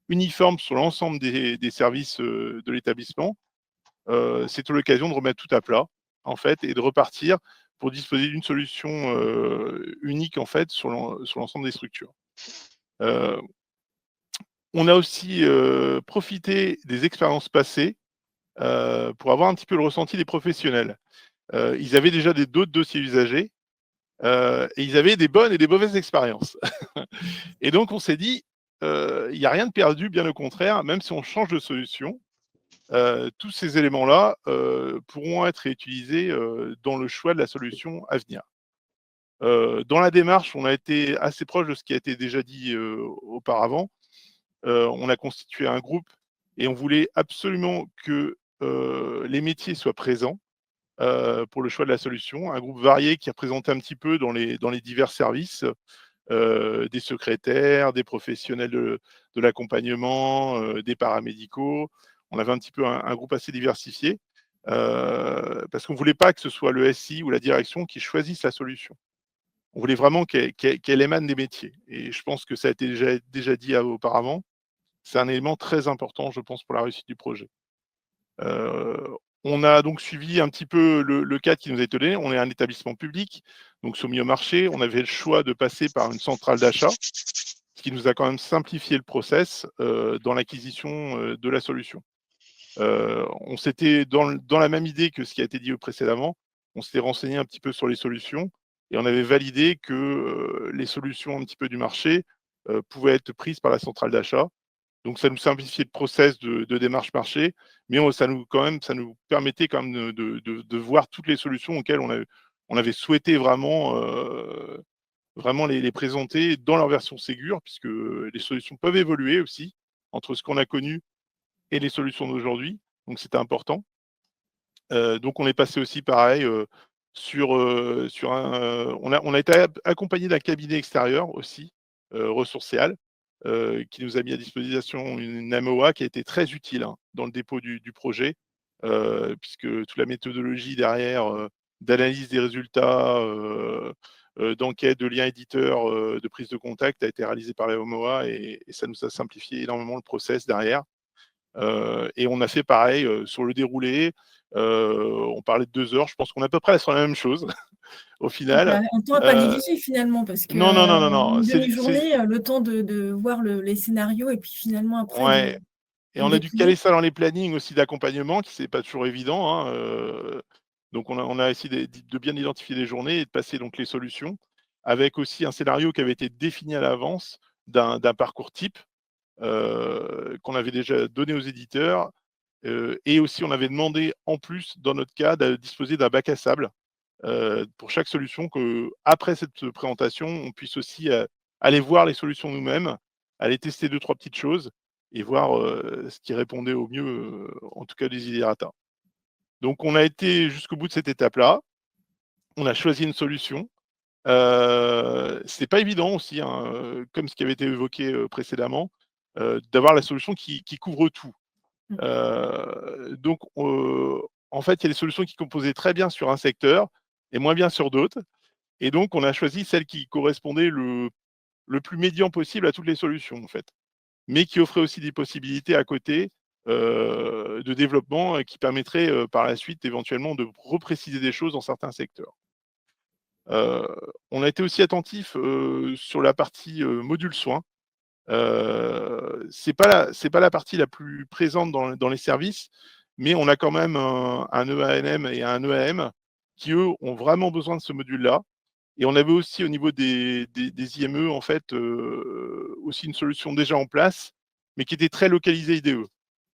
uniforme sur l'ensemble des services de l'établissement, c'est l'occasion de remettre tout à plat, en fait, et de repartir pour disposer d'une solution unique, en fait, sur l'ensemble des structures. On a aussi profité des expériences passées pour avoir un petit peu le ressenti des professionnels. Ils avaient déjà d'autres dossiers usagers et ils avaient des bonnes et des mauvaises expériences. Et donc, on s'est dit, il n'y a rien de perdu, bien au contraire, même si on change de solution, tous ces éléments-là pourront être réutilisés dans le choix de la solution à venir. Dans la démarche, on a été assez proche de ce qui a été déjà dit auparavant. On a constitué un groupe et on voulait absolument que les métiers soient présents pour le choix de la solution. Un groupe varié qui représentait un petit peu dans les divers services, des secrétaires, des professionnels de l'accompagnement, des paramédicaux. On avait un petit peu un groupe assez diversifié parce qu'on ne voulait pas que ce soit le SI ou la direction qui choisisse la solution. On voulait vraiment qu'elle émane des métiers. Et je pense que ça a été déjà dit auparavant. C'est un élément très important, je pense, pour la réussite du projet. On a donc suivi un petit peu le cadre qui nous a été donné. On est un établissement public, donc soumis au marché. On avait le choix de passer par une centrale d'achat, ce qui nous a quand même simplifié le process dans l'acquisition de la solution. On s'était, dans la même idée que ce qui a été dit précédemment, on s'était renseigné un petit peu sur les solutions et on avait validé que les solutions un petit peu du marché pouvaient être prises par la centrale d'achat. Donc, ça nous simplifiait le process de démarche marché, mais ça nous permettait quand même de voir toutes les solutions auxquelles on avait souhaité vraiment les présenter dans leur version Ségur, puisque les solutions peuvent évoluer aussi entre ce qu'on a connu et les solutions d'aujourd'hui. Donc, c'était important. Donc, on est passé aussi pareil on a été accompagné d'un cabinet extérieur aussi, Ressourceal, qui nous a mis à disposition une MOA qui a été très utile dans le dépôt du projet, puisque toute la méthodologie derrière d'analyse des résultats, d'enquête, de liens éditeurs, de prise de contact a été réalisée par la MOA et ça nous a simplifié énormément le process derrière. Et on a fait pareil sur le déroulé. On parlait de 2 heures. Je pense qu'on est à peu près sur la même chose au final. Un temps à pas négliger finalement, parce que Non, non, non, non, non. une demi-journée, le temps de voir les scénarios et puis finalement après Ouais. Et de on a dû dépouiller. caler ça dans les plannings aussi d'accompagnement, qui c'est pas toujours évident, hein, donc on a essayé de bien identifier les journées et de passer donc les solutions, avec aussi un scénario qui avait été défini à l'avance d'un parcours type, qu'on avait déjà donné aux éditeurs, et aussi on avait demandé en plus, dans notre cas, de disposer d'un bac à sable, pour chaque solution, qu'après cette présentation, on puisse aussi, aller voir les solutions nous-mêmes, aller tester 2-3 petites choses et voir, ce qui répondait au mieux, en tout cas des desiderata. Donc on a été jusqu'au bout de cette étape-là. On a choisi une solution. C'est pas évident aussi, hein, comme ce qui avait été évoqué, précédemment, d'avoir la solution qui couvre tout. Donc en fait, il y a des solutions qui composaient très bien sur un secteur et moins bien sur d'autres. Et donc on a choisi celle qui correspondait le plus médian possible à toutes les solutions, en fait, mais qui offrait aussi des possibilités à côté, de développement et qui permettraient, par la suite, éventuellement, de repréciser des choses dans certains secteurs. On a été aussi attentif, sur la partie, module soins. C'est pas la partie la plus présente dans les services, mais on a quand même un EANM et un EAM qui, eux, ont vraiment besoin de ce module-là. Et on avait aussi au niveau des IME, en fait, aussi une solution déjà en place, mais qui était très localisée IDE.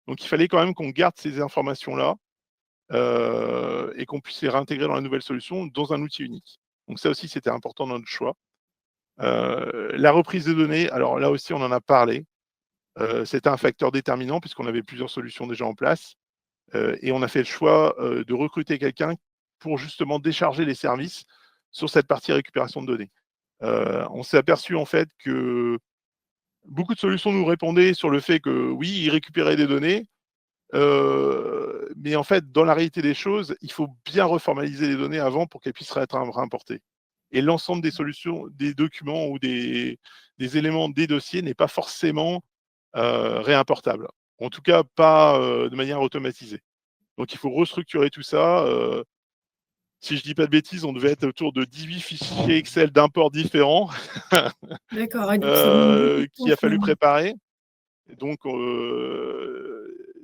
Donc il fallait quand même qu'on garde ces informations-là, et qu'on puisse les réintégrer dans la nouvelle solution, dans un outil unique. Donc ça aussi, c'était important dans notre choix. La reprise de données, alors là aussi, on en a parlé. C'était un facteur déterminant puisqu'on avait plusieurs solutions déjà en place, et on a fait le choix, de recruter quelqu'un pour justement décharger les services sur cette partie récupération de données. On s'est aperçu en fait que beaucoup de solutions nous répondaient sur le fait que oui, ils récupéraient des données, mais en fait, dans la réalité des choses, il faut bien reformaliser les données avant pour qu'elles puissent être réimportées. Et l'ensemble des solutions, des documents ou des éléments des dossiers n'est pas forcément réimportable. En tout cas, pas de manière automatisée. Donc il faut restructurer tout ça. Si je dis pas de bêtises, on devait être autour de 18 fichiers Excel d'import différents D'accord, ouais, donc ça demande beaucoup de qu'il temps a fallu finalement. préparer. Donc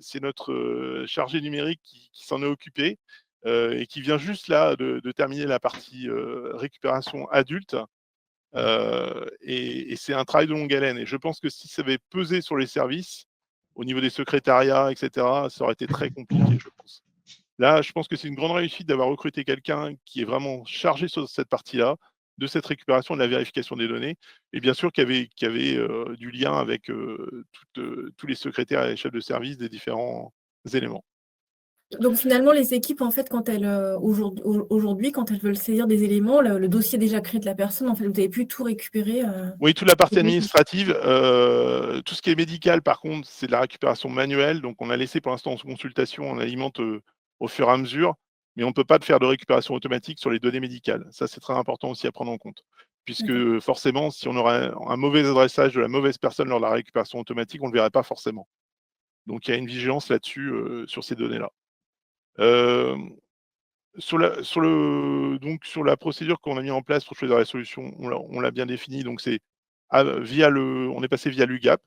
c'est notre chargé numérique qui s'en est occupé, et qui vient juste là de terminer la partie récupération adulte. Et c'est un travail de longue haleine. Et je pense que si ça avait pesé sur les services, au niveau des secrétariats, etc., ça aurait été très compliqué, je pense. Là, je pense que c'est une grande réussite d'avoir recruté quelqu'un qui est vraiment chargé sur cette partie-là, de cette récupération, de la vérification des données, et bien sûr qui avait du lien avec tous les secrétaires et les chefs de service des différents éléments. Donc finalement, les équipes, en fait, quand elles, aujourd'hui, quand elles veulent saisir des éléments, le dossier déjà créé de la personne, en fait, vous avez pu tout récupérer. Oui, toute la partie Oui, oui. administrative, tout ce qui est médical, par contre, c'est de la récupération manuelle. Donc, on a laissé pour l'instant en consultation, on alimente au fur et à mesure, mais on ne peut pas faire de récupération automatique sur les données médicales. Ça, c'est très important aussi à prendre en compte. D'accord. Puisque forcément, si on aurait un mauvais adressage de la mauvaise personne lors de la récupération automatique, on ne le verrait pas forcément. Donc, il y a une vigilance là-dessus, sur ces données-là. Sur la procédure qu'on a mis en place pour choisir la solution, on l'a bien définie. Donc, c'est on est passé via l'UGAP.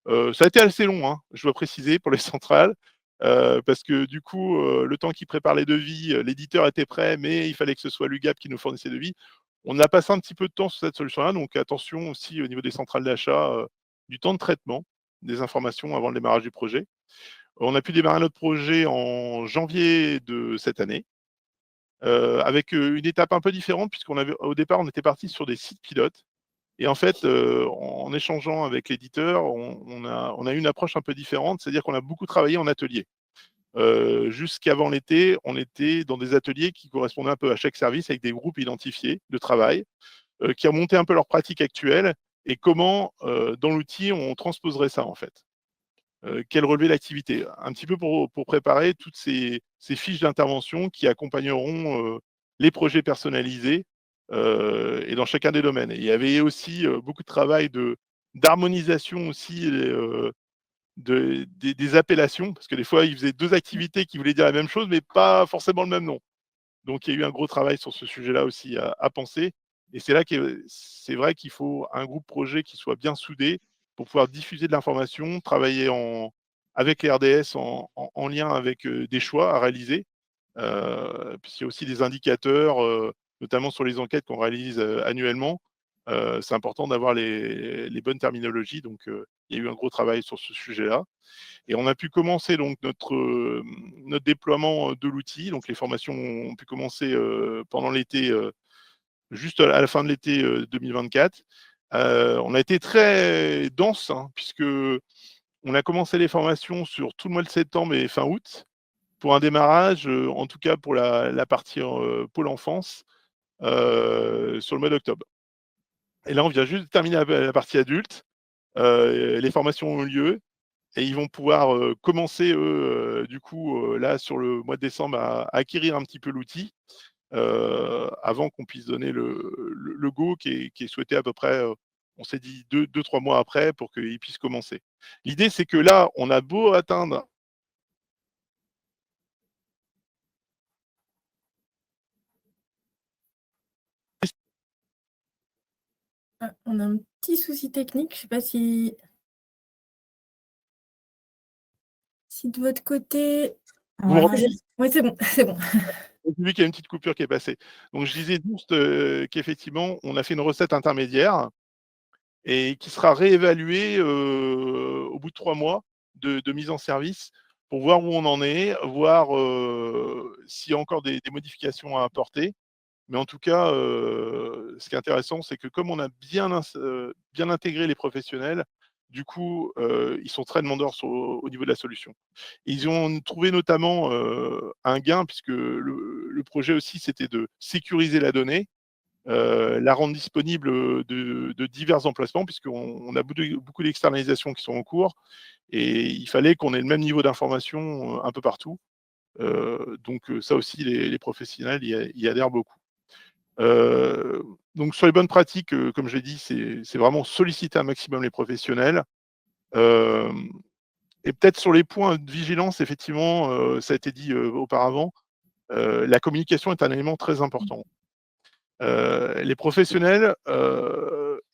Ça a été assez long, hein, je dois préciser, pour les centrales, parce que du coup, le temps qu'ils préparent les devis, l'éditeur était prêt, mais il fallait que ce soit l'UGAP qui nous fournisse les devis. On a passé un petit peu de temps sur cette solution-là, donc attention aussi au niveau des centrales d'achat, du temps de traitement des informations avant le démarrage du projet. On a pu démarrer notre projet en janvier de cette année, avec une étape un peu différente, au départ, on était parti sur des sites pilotes. Et en fait, en échangeant avec l'éditeur, on a eu une approche un peu différente, c'est-à-dire qu'on a beaucoup travaillé en atelier. Jusqu'avant l'été, on était dans des ateliers qui correspondaient un peu à chaque service, avec des groupes identifiés de travail, qui remontaient un peu leurs pratiques actuelles et comment, dans l'outil, on transposerait ça, en fait. quel relevé d'activité. Un petit peu pour préparer toutes ces fiches d'intervention qui accompagneront les projets personnalisés et dans chacun des domaines. Et il y avait aussi beaucoup de travail d'harmonisation aussi des appellations, parce que des fois, ils faisaient 2 activités qui voulaient dire la même chose, mais pas forcément le même nom. Donc, il y a eu un gros travail sur ce sujet-là aussi à penser. Et c'est là que c'est vrai qu'il faut un groupe projet qui soit bien soudé pour pouvoir diffuser de l'information, travailler avec les RDS en lien avec des choix à réaliser. Puisqu'il y a aussi des indicateurs, notamment sur les enquêtes qu'on réalise annuellement. C'est important d'avoir les bonnes terminologies. Donc, il y a eu un gros travail sur ce sujet-là. Et on a pu commencer donc notre déploiement de l'outil. Donc les formations ont pu commencer pendant l'été, juste à la fin de l'été 2024. On a été très dense, hein, puisque on a commencé les formations sur tout le mois de septembre et fin août, pour un démarrage, en tout cas pour la partie pôle enfance, sur le mois d'octobre. Et là, on vient juste de terminer la partie adulte. Les formations ont eu lieu. Et ils vont pouvoir commencer, eux, du coup, là, sur le mois de décembre, à acquérir un petit peu l'outil, avant qu'on puisse donner le go qui est souhaité à peu près, on s'est dit 2-3 mois après pour qu'ils puissent commencer. L'idée, c'est que là, on a beau atteindre Ah, on a un petit souci technique, je ne sais pas si de votre côté. Vous m'entendez ? Oui, c'est bon, c'est bon. J'ai vu qu'il y a une petite coupure qui est passée. Donc je disais juste qu'effectivement, on a fait une recette intermédiaire et qui sera réévaluée au bout de 3 mois de mise en service pour voir où on en est, voir s'il y a encore des modifications à apporter. Mais en tout cas, ce qui est intéressant, c'est que comme on a bien intégré les professionnels, du coup, ils sont très demandeurs au niveau de la solution. Ils ont trouvé notamment un gain, puisque le projet aussi, c'était de sécuriser la donnée, la rendre disponible de divers emplacements, puisqu'on a beaucoup d'externalisations qui sont en cours, et il fallait qu'on ait le même niveau d'information un peu partout. Donc ça aussi, les professionnels y adhèrent beaucoup. Donc sur les bonnes pratiques, comme je l'ai dit, c'est vraiment solliciter un maximum les professionnels. Et peut-être sur les points de vigilance, effectivement, ça a été dit auparavant, la communication est un élément très important. Les professionnels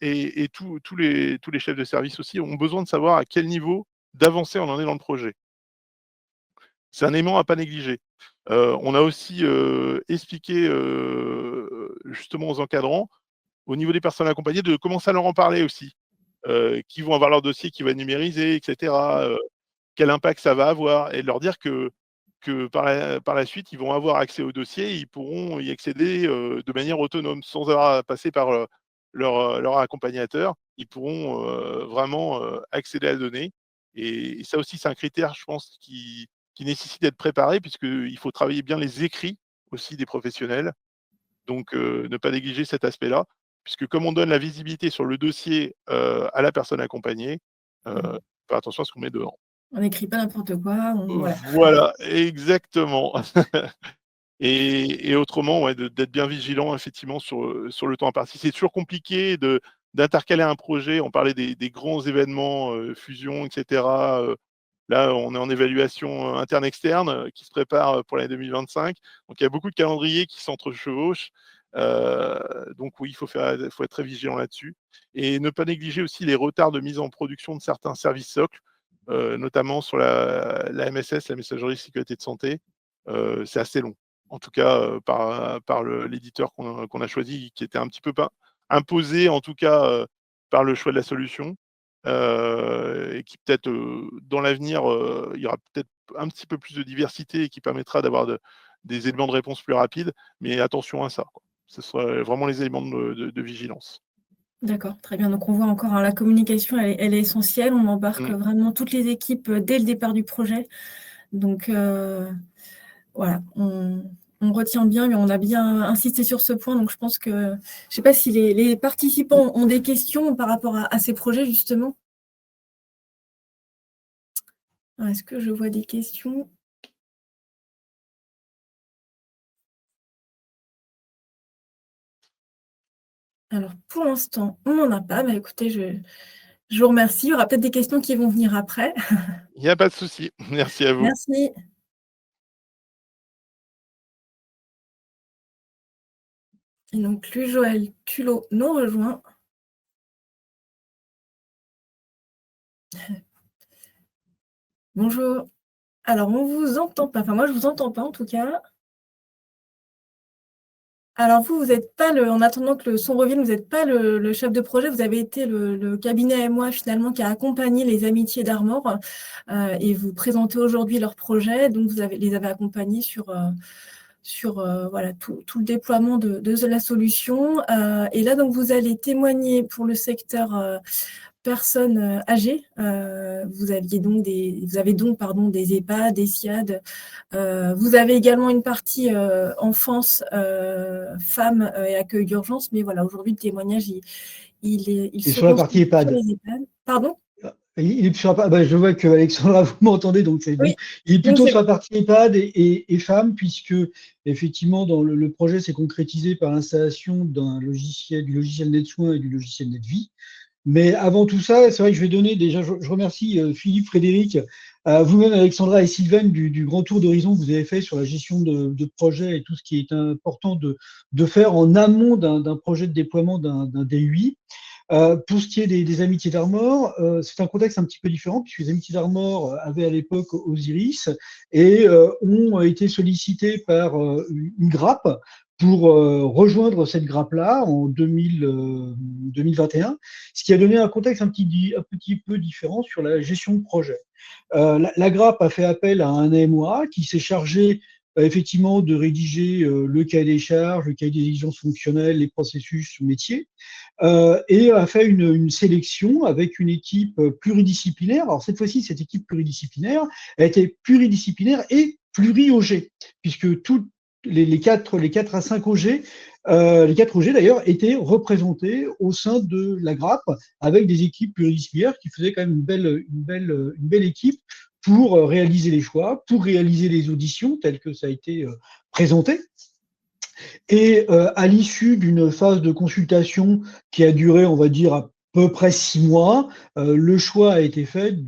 et tous les chefs de service aussi ont besoin de savoir à quel niveau d'avancée on en est dans le projet. C'est un élément à pas négliger. On a aussi expliqué justement aux encadrants, au niveau des personnes accompagnées, de commencer à leur en parler aussi, qui vont avoir leur dossier qui va être numérisé, etc. Quel impact ça va avoir, et de leur dire que par la suite, ils vont avoir accès au dossier, et ils pourront y accéder de manière autonome, sans avoir à passer par leur accompagnateur. Ils pourront vraiment accéder à la donnée. Et ça aussi, c'est un critère, je pense, qui nécessite d'être préparé, puisqu'il faut travailler bien les écrits aussi des professionnels. Donc, ne pas négliger cet aspect-là, puisque comme on donne la visibilité sur le dossier à la personne accompagnée, faire attention à ce qu'on met dedans. On n'écrit pas n'importe quoi. Voilà. Voilà, exactement. Et autrement, ouais, d'être bien vigilant, effectivement, sur le temps imparti. C'est toujours compliqué d'intercaler un projet. On parlait des grands événements, fusion, etc. Là, on est en évaluation interne-externe qui se prépare pour l'année 2025. Donc, il y a beaucoup de calendriers qui s'entrechevauchent. Donc oui, il faut être très vigilant là-dessus. Et ne pas négliger aussi les retards de mise en production de certains services socles, notamment sur la MSS, la messagerie sécurité de santé. C'est assez long. En tout cas, par l'éditeur qu'on a choisi, qui était un petit peu imposé, en tout cas, par le choix de la solution. Et qui peut-être, dans l'avenir, il y aura peut-être un petit peu plus de diversité, et qui permettra d'avoir des éléments de réponse plus rapides. Mais attention à ça, quoi. Ce sera vraiment les éléments de vigilance. D'accord, très bien. Donc on voit encore, hein, la communication, elle est essentielle. On embarque vraiment toutes les équipes dès le départ du projet. Donc voilà, on retient bien, mais on a bien insisté sur ce point. Donc je pense que, je ne sais pas si les participants ont des questions par rapport à ces projets, justement. Alors, est-ce que je vois des questions? Alors, pour l'instant, on n'en a pas. Bah, écoutez, je vous remercie. Il y aura peut-être des questions qui vont venir après. Il n'y a pas de souci. Merci à vous. Merci. Et donc, lui, Joël Tulot nous rejoint. Bonjour. Alors, on vous entend pas. Enfin, moi, je vous entends pas, en tout cas. Alors vous n'êtes pas en attendant que le son revienne, vous n'êtes pas le chef de projet, vous avez été le cabinet AMOA finalement qui a accompagné les Amitiés d'Armor et vous présentez aujourd'hui leur projet. Donc vous les avez accompagnés sur voilà, tout le déploiement de la solution. Et là, donc vous allez témoigner pour le secteur personnes âgées. Vous avez donc des EHPAD, des SIAD. Vous avez également une partie enfance, femmes et accueil d'urgence, mais voilà, aujourd'hui, le témoignage, il se sur la partie concentre sur EHPAD. les EHPAD. Pardon? Il est sur je vois que Alexandra, vous m'entendez, donc c'est bon. Oui. Il est Donc, plutôt c'est sur la partie EHPAD et femmes, puisque effectivement, dans le projet s'est concrétisé par l'installation du logiciel NetSoin et du logiciel NetVie. Mais avant tout ça, c'est vrai que je vais donner déjà, je remercie Philippe, Frédéric, vous-même Alexandra et Sylvain du grand tour d'horizon que vous avez fait sur la gestion de projet et tout ce qui est important de faire en amont d'un projet de déploiement d'un DUI. Pour ce qui est des Amitiés d'Armor, c'est un contexte un petit peu différent puisque les Amitiés d'Armor avaient à l'époque Osiris et ont été sollicités par une grappe pour rejoindre cette grappe-là en 2021, ce qui a donné un contexte un petit peu différent sur la gestion de projet. La grappe a fait appel à un AMOA qui s'est chargé effectivement de rédiger le cahier des charges, le cahier des exigences fonctionnelles, les processus métiers, et a fait une sélection avec une équipe pluridisciplinaire. Alors cette fois-ci, cette équipe pluridisciplinaire a été pluridisciplinaire et pluri-OG, puisque tous les 4 à 5 OG, les 4 OG d'ailleurs, étaient représentés au sein de la grappe avec des équipes pluridisciplinaires qui faisaient quand même une belle équipe pour réaliser les choix, pour réaliser les auditions telles que ça a été présenté. Et à l'issue d'une phase de consultation qui a duré, on va dire, à peu près 6 mois, le choix a été fait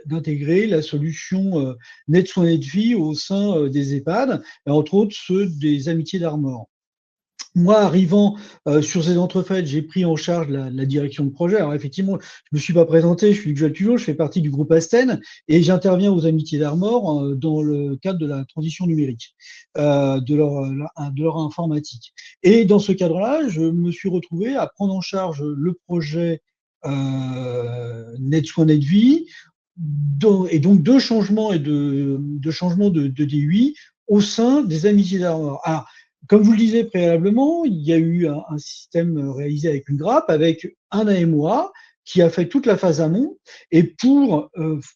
d'intégrer la solution NetSoin NetVie au sein des EHPAD, entre autres ceux des Amitiés d'Armor. Moi, arrivant sur ces entrefaites, j'ai pris en charge la direction de projet. Alors effectivement, je ne me suis pas présenté, je suis Joël Tulot, je fais partie du groupe Asten et j'interviens aux Amitiés d'Armor dans le cadre de la transition numérique, de leur informatique. Et dans ce cadre-là, je me suis retrouvé à prendre en charge le projet NetSoin NetVie, et donc de changements de DUI au sein des Amitiés d'Armor. Alors, comme vous le disiez préalablement, il y a eu un système réalisé avec une grappe, avec un AMOA qui a fait toute la phase amont. Et pour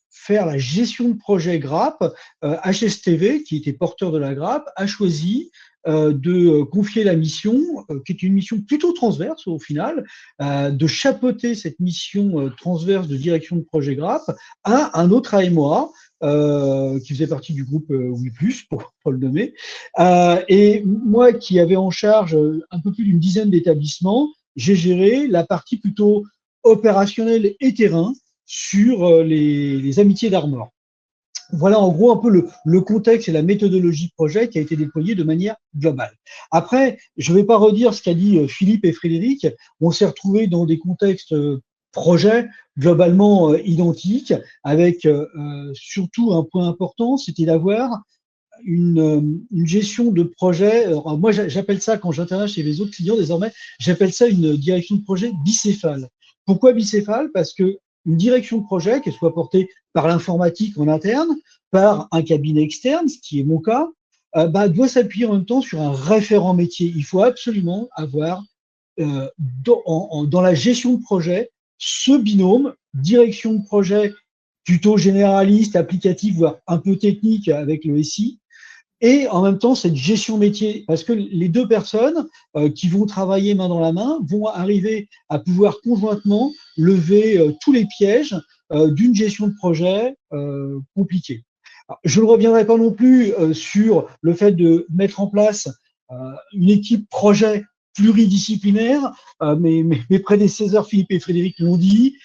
faire la gestion de projet grappe, HSTV, qui était porteur de la grappe, a choisi de confier la mission, qui est une mission plutôt transverse au final, de chapeauter cette mission transverse de direction de projet grappe à un autre AMOA, qui faisait partie du groupe Oui+, pour le nommer. Et moi, qui avais en charge un peu plus d'une dizaine d'établissements, j'ai géré la partie plutôt opérationnelle et terrain sur les Amitiés d'Armor. Voilà en gros un peu le contexte et la méthodologie de projet qui a été déployée de manière globale. Après, je ne vais pas redire ce qu'a dit Philippe et Frédéric. On s'est retrouvés dans des contextes projets globalement identiques, avec surtout un point important, c'était d'avoir une gestion de projet. Alors moi, j'appelle ça, quand j'interviens chez les autres clients désormais, j'appelle ça une direction de projet bicéphale. Pourquoi bicéphale? Parce que une direction de projet, qu'elle soit portée par l'informatique en interne, par un cabinet externe, ce qui est mon cas, doit s'appuyer en même temps sur un référent métier. Il faut absolument avoir dans la gestion de projet ce binôme, direction de projet plutôt généraliste, applicatif, voire un peu technique avec le SI, et en même temps cette gestion métier, parce que les deux personnes qui vont travailler main dans la main vont arriver à pouvoir conjointement lever tous les pièges d'une gestion de projet compliquée. Alors, je ne reviendrai pas non plus sur le fait de mettre en place une équipe projet pluridisciplinaire. Mes prédécesseurs Philippe et Frédéric l'ont dit.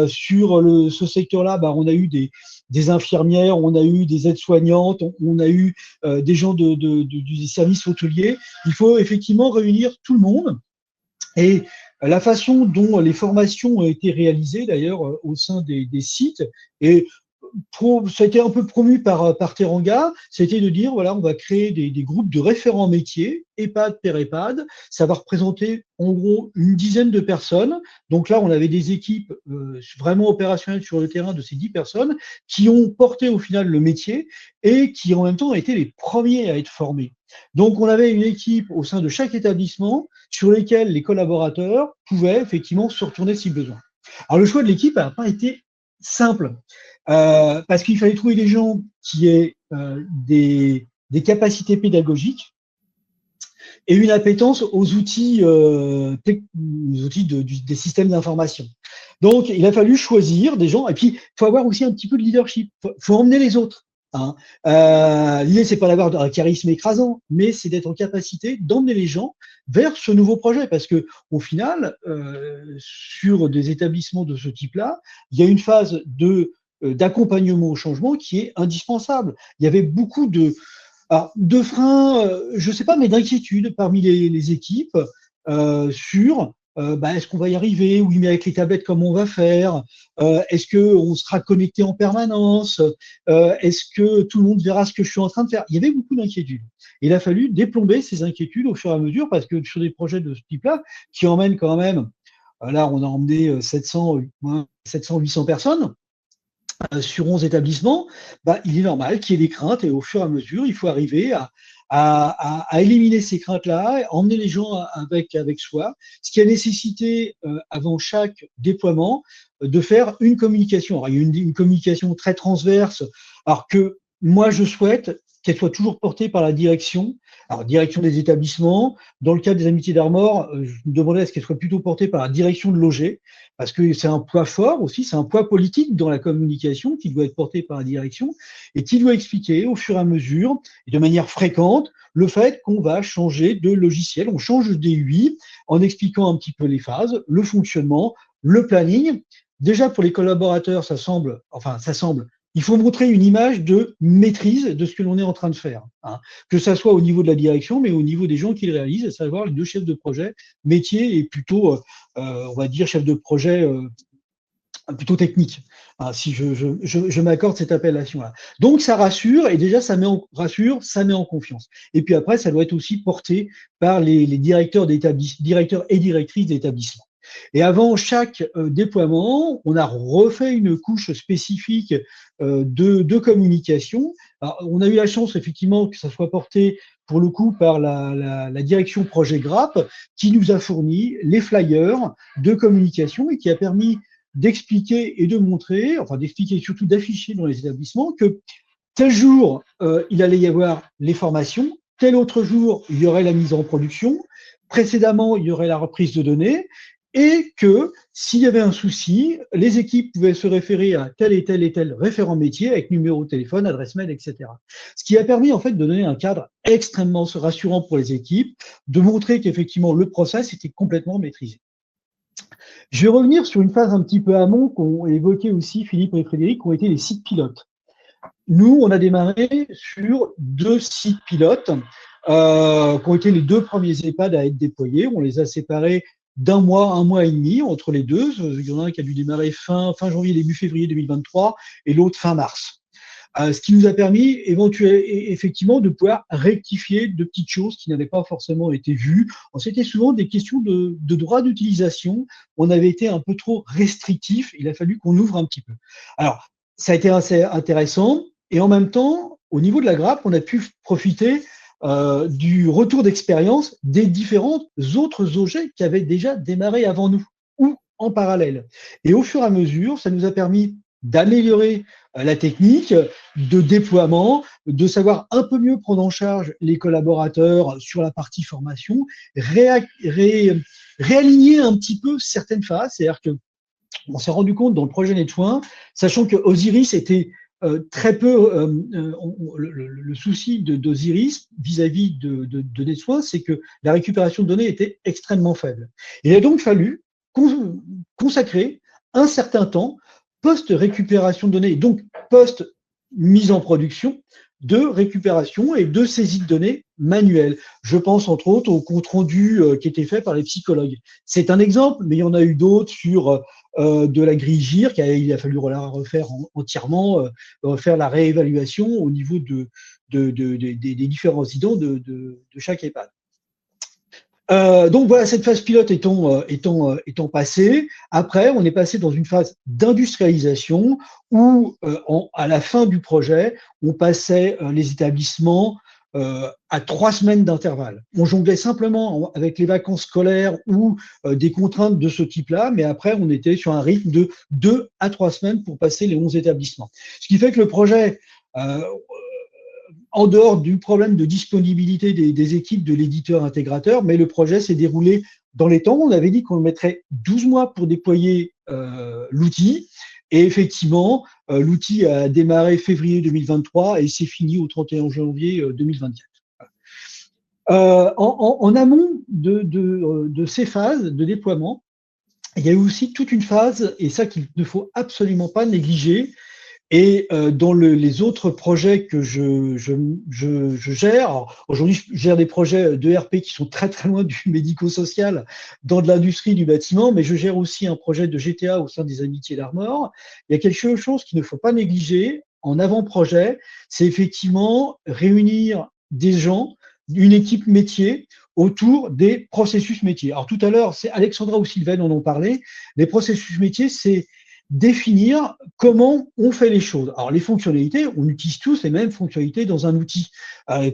Sur ce secteur-là, on a eu des infirmières, on a eu des aides-soignantes, on a eu des gens du service hôtelier. Il faut effectivement réunir tout le monde. Et la façon dont les formations ont été réalisées, d'ailleurs, au sein des sites, et ça a été un peu promu par Teranga, c'était de dire, voilà, on va créer des groupes de référents métiers, EHPAD per EHPAD, ça va représenter en gros une dizaine de personnes. Donc là, on avait des équipes vraiment opérationnelles sur le terrain de ces 10 personnes qui ont porté au final le métier et qui en même temps ont été les premiers à être formés. Donc on avait une équipe au sein de chaque établissement sur lesquels les collaborateurs pouvaient effectivement se retourner si besoin. Alors le choix de l'équipe n'a pas été simple. Parce qu'il fallait trouver des gens qui aient des capacités pédagogiques et une appétence aux outils, des systèmes d'information. Donc, il a fallu choisir des gens, et puis il faut avoir aussi un petit peu de leadership, faut emmener les autres. Hein. L'idée, c'est pas d'avoir un charisme écrasant, mais c'est d'être en capacité d'emmener les gens vers ce nouveau projet, parce que au final, sur des établissements de ce type-là, il y a une phase d'accompagnement au changement qui est indispensable. Il y avait beaucoup de freins, je ne sais pas, mais d'inquiétudes parmi les équipes sur est-ce qu'on va y arriver? Oui, mais avec les tablettes, comment on va faire? Est-ce qu'on sera connecté en permanence? Est-ce que tout le monde verra ce que je suis en train de faire? Il y avait beaucoup d'inquiétudes. Il a fallu déplomber ces inquiétudes au fur et à mesure, parce que sur des projets de ce type-là, qui emmènent quand même, là, on a emmené 700, 800 personnes, sur 11 établissements, il est normal qu'il y ait des craintes et au fur et à mesure, il faut arriver à éliminer ces craintes-là, à emmener les gens avec soi, ce qui a nécessité, avant chaque déploiement, de faire une communication. Alors, il y a une communication très transverse, alors que moi, je souhaite qu'elle soit toujours portée par la direction. Alors, direction des établissements. Dans le cas des Amitiés d'Armor, je me demandais est-ce qu'elle soit plutôt portée par la direction de l'OG, parce que c'est un poids fort aussi, c'est un poids politique dans la communication qui doit être porté par la direction et qui doit expliquer au fur et à mesure et de manière fréquente le fait qu'on va changer de logiciel. On change de DUI en expliquant un petit peu les phases, le fonctionnement, le planning. Déjà, pour les collaborateurs, ça semble, il faut montrer une image de maîtrise de ce que l'on est en train de faire, hein. Que ça soit au niveau de la direction, mais au niveau des gens qui le réalisent, à savoir les deux chefs de projet, métier et plutôt, on va dire, chef de projet plutôt technique, hein, si je m'accorde cette appellation-là. Donc, ça rassure, et déjà, ça met en confiance. Et puis après, ça doit être aussi porté par les directeurs et directrices d'établissement. Et avant chaque déploiement, on a refait une couche spécifique de communication. Alors, on a eu la chance effectivement que ça soit porté pour le coup par la direction projet GRAP qui nous a fourni les flyers de communication et qui a permis d'expliquer et de montrer, enfin d'expliquer et surtout d'afficher dans les établissements que tel jour, il allait y avoir les formations, tel autre jour, il y aurait la mise en production, précédemment, il y aurait la reprise de données, et que s'il y avait un souci, les équipes pouvaient se référer à tel et tel référent métier avec numéro de téléphone, adresse mail, etc. Ce qui a permis en fait de donner un cadre extrêmement rassurant pour les équipes, de montrer qu'effectivement le process était complètement maîtrisé. Je vais revenir sur une phase un petit peu amont qu'ont évoqué aussi Philippe et Frédéric, qui ont été les sites pilotes. Nous, on a démarré sur 2 sites pilotes qui ont été les 2 premiers EHPAD à être déployés. On les a séparés d'1 mois, 1 mois et demi entre les deux. Il y en a un qui a dû démarrer fin janvier, début février 2023 et l'autre fin mars. Ce qui nous a permis effectivement de pouvoir rectifier de petites choses qui n'avaient pas forcément été vues. C'était souvent des questions de droit d'utilisation. On avait été un peu trop restrictif. Il a fallu qu'on ouvre un petit peu. Alors, ça a été assez intéressant. Et en même temps, au niveau de la grappe, on a pu profiter du retour d'expérience des différentes autres OG qui avaient déjà démarré avant nous ou en parallèle. Et au fur et à mesure, ça nous a permis d'améliorer la technique de déploiement, de savoir un peu mieux prendre en charge les collaborateurs sur la partie formation, réaligner un petit peu certaines phases. C'est-à-dire que on s'est rendu compte dans le projet NetSoin, sachant que Osiris était très peu, le souci d'Osiris vis-à-vis de NetSoin, c'est que la récupération de données était extrêmement faible. Il a donc fallu consacrer un certain temps post-récupération de données, donc post-mise en production, de récupération et de saisie de données manuelles. Je pense entre autres au compte rendu qui était fait par les psychologues. C'est un exemple, mais il y en a eu d'autres sur de la grille GIR, il a fallu la refaire entièrement, faire la réévaluation au niveau des différents résidents de chaque EHPAD. Donc voilà, cette phase pilote étant passée, après on est passé dans une phase d'industrialisation où à la fin du projet, on passait les établissements à 3 semaines d'intervalle. On jonglait simplement avec les vacances scolaires ou des contraintes de ce type-là, mais après on était sur un rythme de 2 à 3 semaines pour passer les 11 établissements. Ce qui fait que le projet en dehors du problème de disponibilité des équipes de l'éditeur intégrateur, mais le projet s'est déroulé dans les temps. On avait dit qu'on mettrait 12 mois pour déployer l'outil. Et effectivement, l'outil a démarré février 2023 et s'est fini au 31 janvier 2024. En amont de ces phases de déploiement, il y a eu aussi toute une phase, et ça qu'il ne faut absolument pas négliger. Et dans les autres projets que je gère, aujourd'hui je gère des projets d'ERP qui sont très très loin du médico-social dans de l'industrie du bâtiment, mais je gère aussi un projet de GTA au sein des Amitiés d'Armor. Il y a quelque chose qu'il ne faut pas négliger en avant-projet, c'est effectivement réunir des gens, une équipe métier autour des processus métiers. Alors tout à l'heure, c'est Alexandra ou Sylvain en ont parlé, les processus métiers, c'est définir comment on fait les choses. Alors, les fonctionnalités, on utilise tous les mêmes fonctionnalités dans un outil.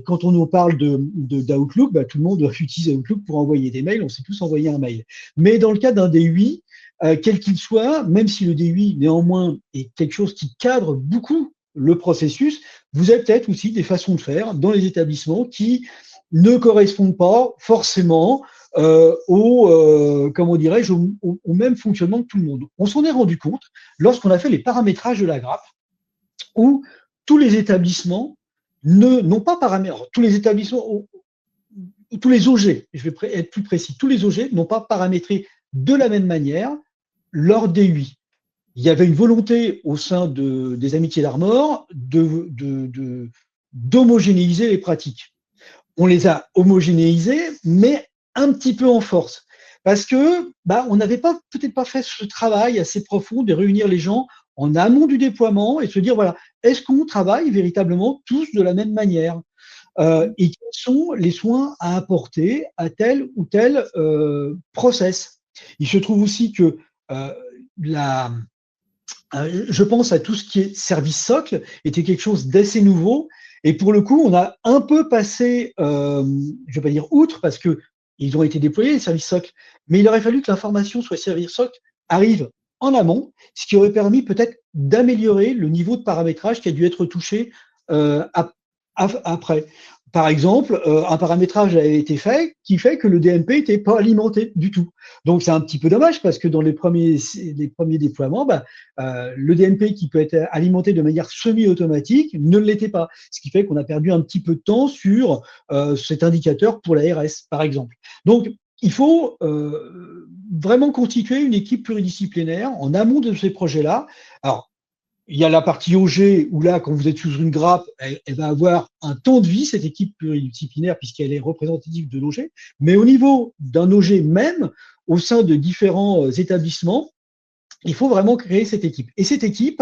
Quand on nous parle d'Outlook, tout le monde doit utiliser Outlook pour envoyer des mails, on sait tous envoyer un mail. Mais dans le cas d'un DUI, quel qu'il soit, même si le DUI, néanmoins, est quelque chose qui cadre beaucoup le processus, vous avez peut-être aussi des façons de faire dans les établissements qui ne correspondent pas forcément comment dirais-je, au même fonctionnement que tout le monde. On s'en est rendu compte lorsqu'on a fait les paramétrages de la grappe, où tous les établissements n'ont pas paramétré, tous les établissements, tous les OG, je vais être plus précis, tous les OG n'ont pas paramétré de la même manière leur DUI. Il y avait une volonté au sein des Amitiés d'Armor d'homogénéiser les pratiques. On les a homogénéisées, mais un petit peu en force, parce que on n'avait peut-être pas fait ce travail assez profond de réunir les gens en amont du déploiement et se dire voilà, est-ce qu'on travaille véritablement tous de la même manière et quels sont les soins à apporter à tel ou tel process. Il se trouve aussi que je pense à tout ce qui est service socle était quelque chose d'assez nouveau. Et pour le coup, on a un peu passé, je ne vais pas dire outre, parce que ils ont été déployés, les services SOC, mais il aurait fallu que l'information sur les services SOC arrive en amont, ce qui aurait permis peut-être d'améliorer le niveau de paramétrage qui a dû être touché après. Par exemple, un paramétrage a été fait qui fait que le DMP n'était pas alimenté du tout. Donc c'est un petit peu dommage parce que dans les premiers déploiements, le DMP qui peut être alimenté de manière semi-automatique ne l'était pas. Ce qui fait qu'on a perdu un petit peu de temps sur cet indicateur pour la RS, par exemple. Donc il faut vraiment constituer une équipe pluridisciplinaire en amont de ces projets-là. Alors, il y a la partie OG où là, quand vous êtes sous une grappe, elle va avoir un temps de vie, cette équipe pluridisciplinaire, puisqu'elle est représentative de l'OG. Mais au niveau d'un OG même, au sein de différents établissements, il faut vraiment créer cette équipe. Et cette équipe,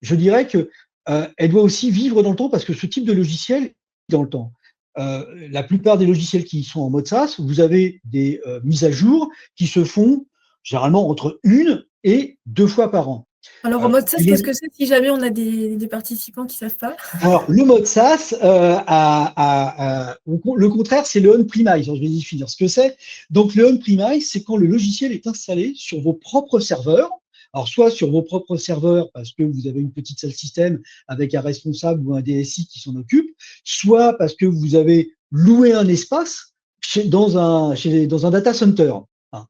je dirais que elle doit aussi vivre dans le temps parce que ce type de logiciel est dans le temps. La plupart des logiciels qui sont en mode SaaS, vous avez des mises à jour qui se font généralement entre 1 et 2 fois par an. Alors, en mode SaaS, qu'est-ce que c'est si jamais on a des participants qui ne savent pas? Alors, le mode SaaS, le contraire, c'est le on-premise. Je vais définir ce que c'est. Donc, le on-premise, c'est quand le logiciel est installé sur vos propres serveurs. Alors, soit sur vos propres serveurs, parce que vous avez une petite salle système avec un responsable ou un DSI qui s'en occupe, soit parce que vous avez loué un espace dans un data center. Hein.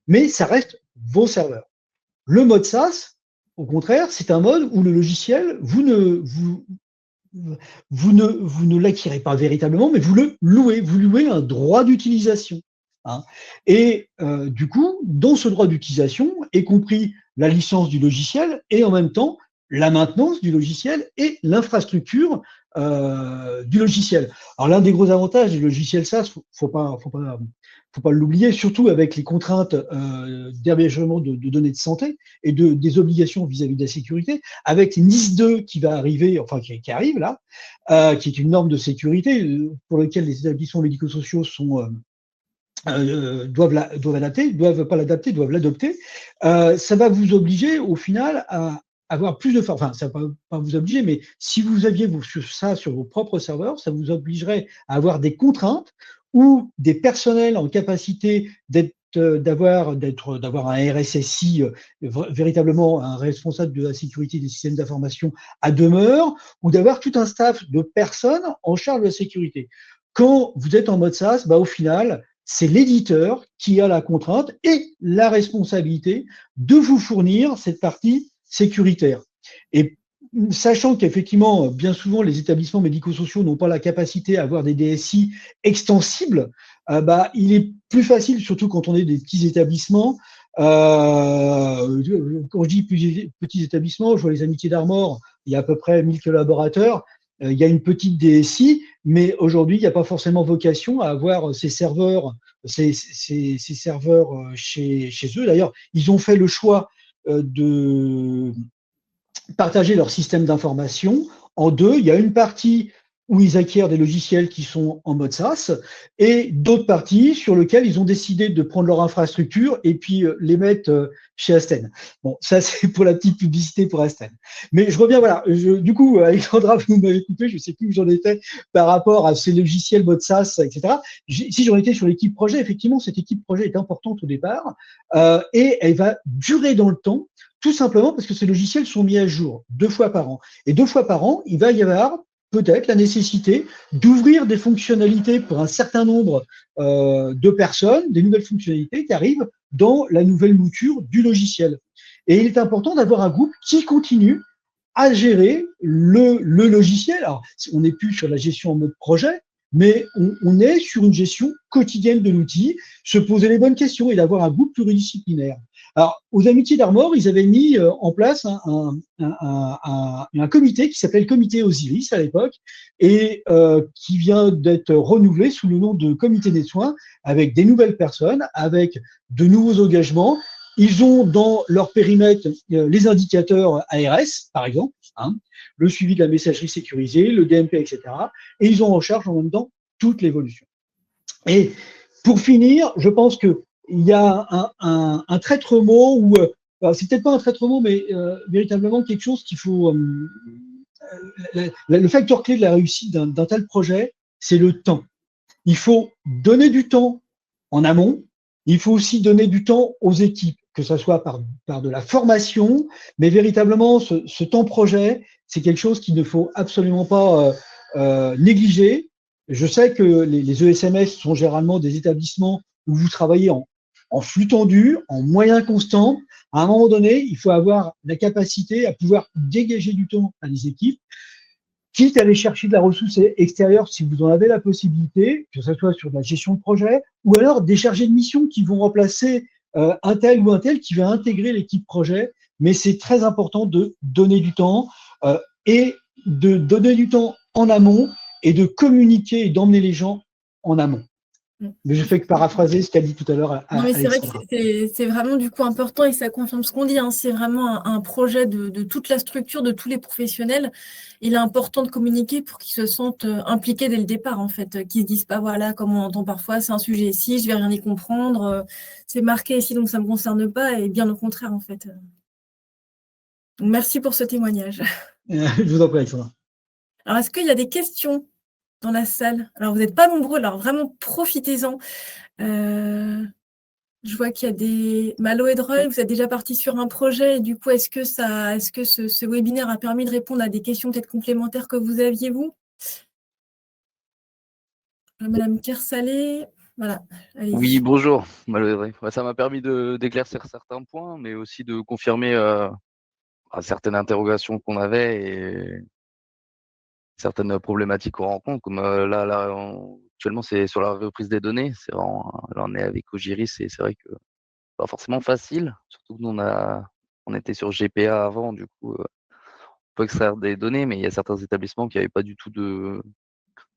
Mais ça reste vos serveurs. Le mode SaaS, au contraire, c'est un mode où le logiciel, vous ne l'acquérez pas véritablement, mais vous le louez. Vous louez un droit d'utilisation. Hein. Et du coup, dans ce droit d'utilisation est compris la licence du logiciel et en même temps la maintenance du logiciel et l'infrastructure du logiciel. Alors l'un des gros avantages du logiciel SaaS, faut pas l'oublier, surtout avec les contraintes d'hébergement de données de santé et des obligations vis-à-vis de la sécurité, avec NIS2 qui va arriver, enfin qui arrive là, qui est une norme de sécurité pour laquelle les établissements médico-sociaux doivent doivent l'adopter. Ça va vous obliger au final à avoir plus de force. Enfin, ça va pas vous obliger, mais si vous aviez ça sur vos propres serveurs, ça vous obligerait à avoir des contraintes ou des personnels en capacité d'avoir un RSSI, véritablement un responsable de la sécurité des systèmes d'information à demeure, ou d'avoir tout un staff de personnes en charge de la sécurité. Quand vous êtes en mode SaaS, au final, c'est l'éditeur qui a la contrainte et la responsabilité de vous fournir cette partie sécuritaire. Et sachant qu'effectivement, bien souvent, les établissements médico-sociaux n'ont pas la capacité à avoir des DSI extensibles, il est plus facile, surtout quand on est des petits établissements. Quand je dis petits établissements, je vois les Amitiés d'Armor, il y a à peu près 1000 collaborateurs. Il y a une petite DSI, mais aujourd'hui, il n'y a pas forcément vocation à avoir ces serveurs chez eux. D'ailleurs, ils ont fait le choix de partager leur système d'information en deux. Il y a une partie où ils acquièrent des logiciels qui sont en mode SaaS et d'autres parties sur lesquelles ils ont décidé de prendre leur infrastructure et puis les mettre chez Asten. Bon, ça c'est pour la petite publicité pour Asten. Mais je reviens, voilà. Du coup, Alexandra, vous m'avez coupé, je ne sais plus où j'en étais par rapport à ces logiciels mode SaaS, etc. Si j'en étais sur l'équipe projet, effectivement, cette équipe projet est importante au départ et elle va durer dans le temps. Tout simplement parce que ces logiciels sont mis à jour 2 fois par an. Et 2 fois par an, il va y avoir peut-être la nécessité d'ouvrir des fonctionnalités pour un certain nombre de personnes, des nouvelles fonctionnalités qui arrivent dans la nouvelle mouture du logiciel. Et il est important d'avoir un groupe qui continue à gérer le logiciel. Alors, on n'est plus sur la gestion en mode projet, mais on est sur une gestion quotidienne de l'outil, se poser les bonnes questions et d'avoir un groupe pluridisciplinaire. Alors, aux Amitiés d'Armor, ils avaient mis en place un comité qui s'appelle Comité Osiris à l'époque et qui vient d'être renouvelé sous le nom de Comité des soins avec des nouvelles personnes, avec de nouveaux engagements. Ils ont dans leur périmètre les indicateurs ARS, par exemple, le suivi de la messagerie sécurisée, le DMP, etc. Et ils ont en charge en même temps toute l'évolution. Et pour finir, je pense que il y a un traître mot ou c'est peut-être pas un traître mot, mais véritablement quelque chose qu'il faut. Le facteur clé de la réussite d'un tel projet, c'est le temps. Il faut donner du temps en amont. Il faut aussi donner du temps aux équipes, que ce soit par de la formation, mais véritablement ce temps projet, c'est quelque chose qu'il ne faut absolument pas négliger. Je sais que les ESMS sont généralement des établissements où vous travaillez en flux tendu, en moyens constants. À un moment donné, il faut avoir la capacité à pouvoir dégager du temps à les équipes, quitte à aller chercher de la ressource extérieure si vous en avez la possibilité, que ce soit sur de la gestion de projet, ou alors des chargés de mission qui vont remplacer un tel ou un tel qui va intégrer l'équipe projet. Mais c'est très important de donner du temps et de donner du temps en amont et de communiquer et d'emmener les gens en amont. Mais je fais que paraphraser ce qu'a dit tout à l'heure. Non, mais c'est vrai que c'est vraiment du coup important et ça confirme ce qu'on dit. C'est vraiment un projet de toute la structure, de tous les professionnels. Il est important de communiquer pour qu'ils se sentent impliqués dès le départ, en fait, qu'ils ne se disent pas, voilà, comme on entend parfois, c'est un sujet ici, je vais rien y comprendre, c'est marqué ici, donc ça ne me concerne pas, et bien au contraire, en fait. Donc, merci pour ce témoignage. Je vous en prie, Alexandra. Alors, est-ce qu'il y a des questions dans la salle? Alors, vous n'êtes pas nombreux, alors vraiment profitez-en. Je vois qu'il y a des Malo et Droy, vous êtes déjà parti sur un projet. Et du coup, est-ce que ce webinaire a permis de répondre à des questions peut-être complémentaires que vous aviez, vous? Madame Kersalé, voilà. Oui, Allez-y. bonjour, Malo. Ça m'a permis d'éclaircir certains points, mais aussi de confirmer certaines interrogations qu'on avait et certaines problématiques qu'on rencontre. Comme actuellement, c'est sur la reprise des données. C'est vraiment, là, on est avec Ogiris et c'est vrai que pas forcément facile. Surtout que nous, on était sur GPA avant, du coup, on peut extraire des données, mais il y a certains établissements qui n'avaient pas du tout de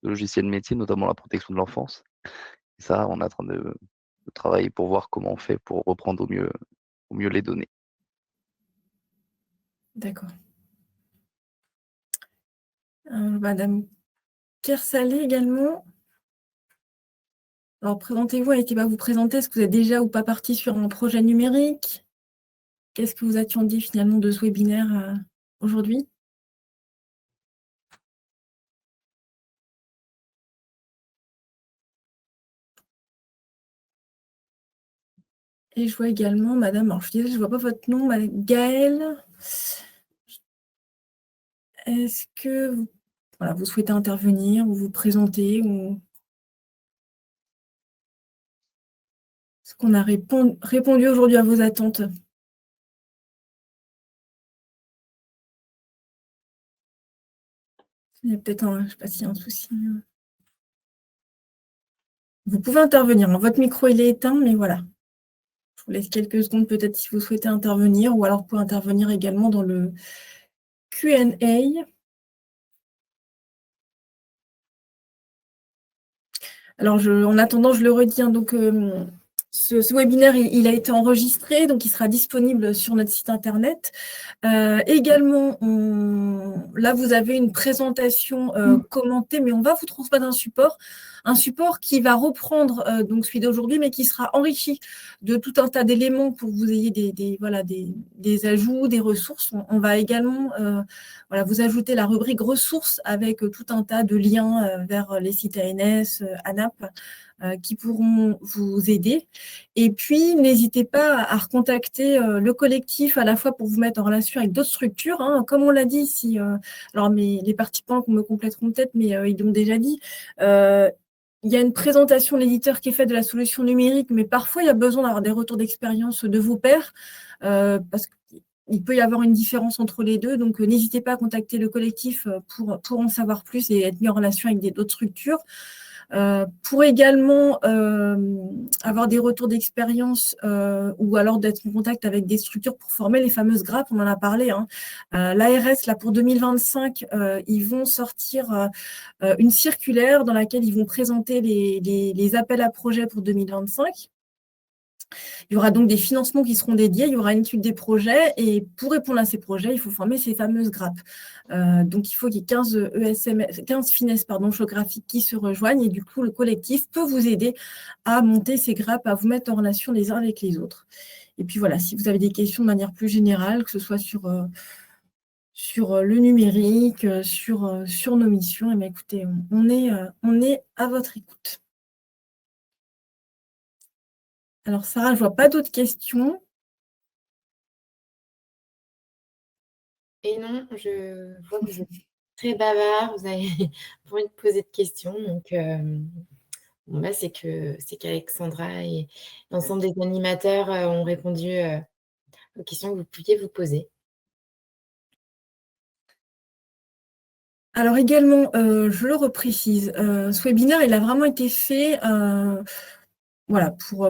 logiciel métier, notamment la protection de l'enfance. Et ça, on est en train de travailler pour voir comment on fait pour reprendre au mieux les données. D'accord. Madame Kersalé également. Alors, présentez-vous, et qui va vous présenter. Est-ce que vous êtes déjà ou pas parti sur un projet numérique? Qu'est-ce que vous attendiez finalement de ce webinaire aujourd'hui? Et je vois également Madame, alors je suis désolée, je ne vois pas votre nom, Madame Gaëlle. Est-ce que vous, voilà, vous souhaitez intervenir ou vous présenter ou... Est-ce qu'on a répondu aujourd'hui à vos attentes? Il y a peut-être un, je ne sais pas s'il y a un souci. Vous pouvez intervenir. Votre micro, il est éteint, mais voilà. Je vous laisse quelques secondes peut-être si vous souhaitez intervenir, ou alors vous pouvez intervenir également dans le Q&A. Alors, en attendant, je le redis, hein, donc ce webinaire, il a été enregistré, donc il sera disponible sur notre site internet. Également, là, vous avez une présentation commentée, mais on va vous transmettre un support qui va reprendre donc celui d'aujourd'hui, mais qui sera enrichi de tout un tas d'éléments pour que vous ayez des ajouts, des ressources. On va également vous ajouter la rubrique ressources avec tout un tas de liens vers les sites ANS, ANAP, qui pourront vous aider. Et puis, n'hésitez pas à recontacter le collectif à la fois pour vous mettre en relation avec d'autres structures. Hein. Comme on l'a dit, alors les participants me compléteront peut-être, mais ils l'ont déjà dit, il y a une présentation de l'éditeur qui est faite de la solution numérique, mais parfois, il y a besoin d'avoir des retours d'expérience de vos pairs, parce qu'il peut y avoir une différence entre les deux. Donc, n'hésitez pas à contacter le collectif pour en savoir plus et être mis en relation avec d'autres structures. Pour également avoir des retours d'expérience ou alors d'être en contact avec des structures pour former les fameuses grappes, on en a parlé. Hein. L'ARS, là, pour 2025, ils vont sortir une circulaire dans laquelle ils vont présenter les appels à projets pour 2025. Il y aura donc des financements qui seront dédiés, il y aura une étude des projets et pour répondre à ces projets, il faut former ces fameuses grappes. Donc, il faut qu'il y ait 15 finesses géographiques qui se rejoignent et du coup, le collectif peut vous aider à monter ces grappes, à vous mettre en relation les uns avec les autres. Et puis voilà, si vous avez des questions de manière plus générale, que ce soit sur le numérique, sur nos missions, eh bien, écoutez, on est à votre écoute. Alors, Sarah, je ne vois pas d'autres questions. Et non, je vois que vous êtes très bavard, vous avez pas envie de poser de questions. Donc, c'est qu'Alexandra et l'ensemble des animateurs ont répondu aux questions que vous pouviez vous poser. Alors également, je le reprécise, ce webinaire, il a vraiment été fait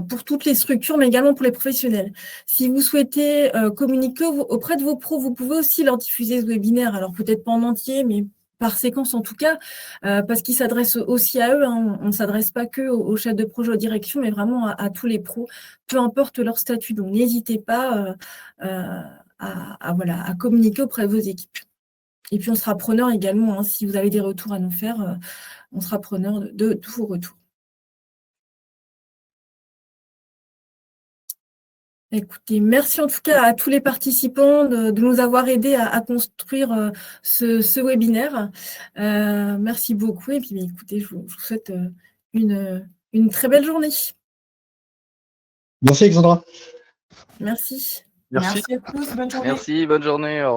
pour toutes les structures, mais également pour les professionnels. Si vous souhaitez communiquer auprès de vos pros, vous pouvez aussi leur diffuser ce webinaire, alors peut-être pas en entier, mais par séquence en tout cas, parce qu'il s'adresse aussi à eux. Hein. On ne s'adresse pas que aux chefs de projet, aux directions, mais vraiment à tous les pros, peu importe leur statut. Donc n'hésitez pas à communiquer auprès de vos équipes. Et puis on sera preneur également, hein, si vous avez des retours à nous faire, on sera preneur de tous vos retours. Écoutez, merci en tout cas à tous les participants de nous avoir aidés à construire ce webinaire. Merci beaucoup et puis écoutez, je vous souhaite une très belle journée. Merci Alexandra. Merci. Merci. Merci à tous. Bonne journée. Merci, bonne journée. Au revoir.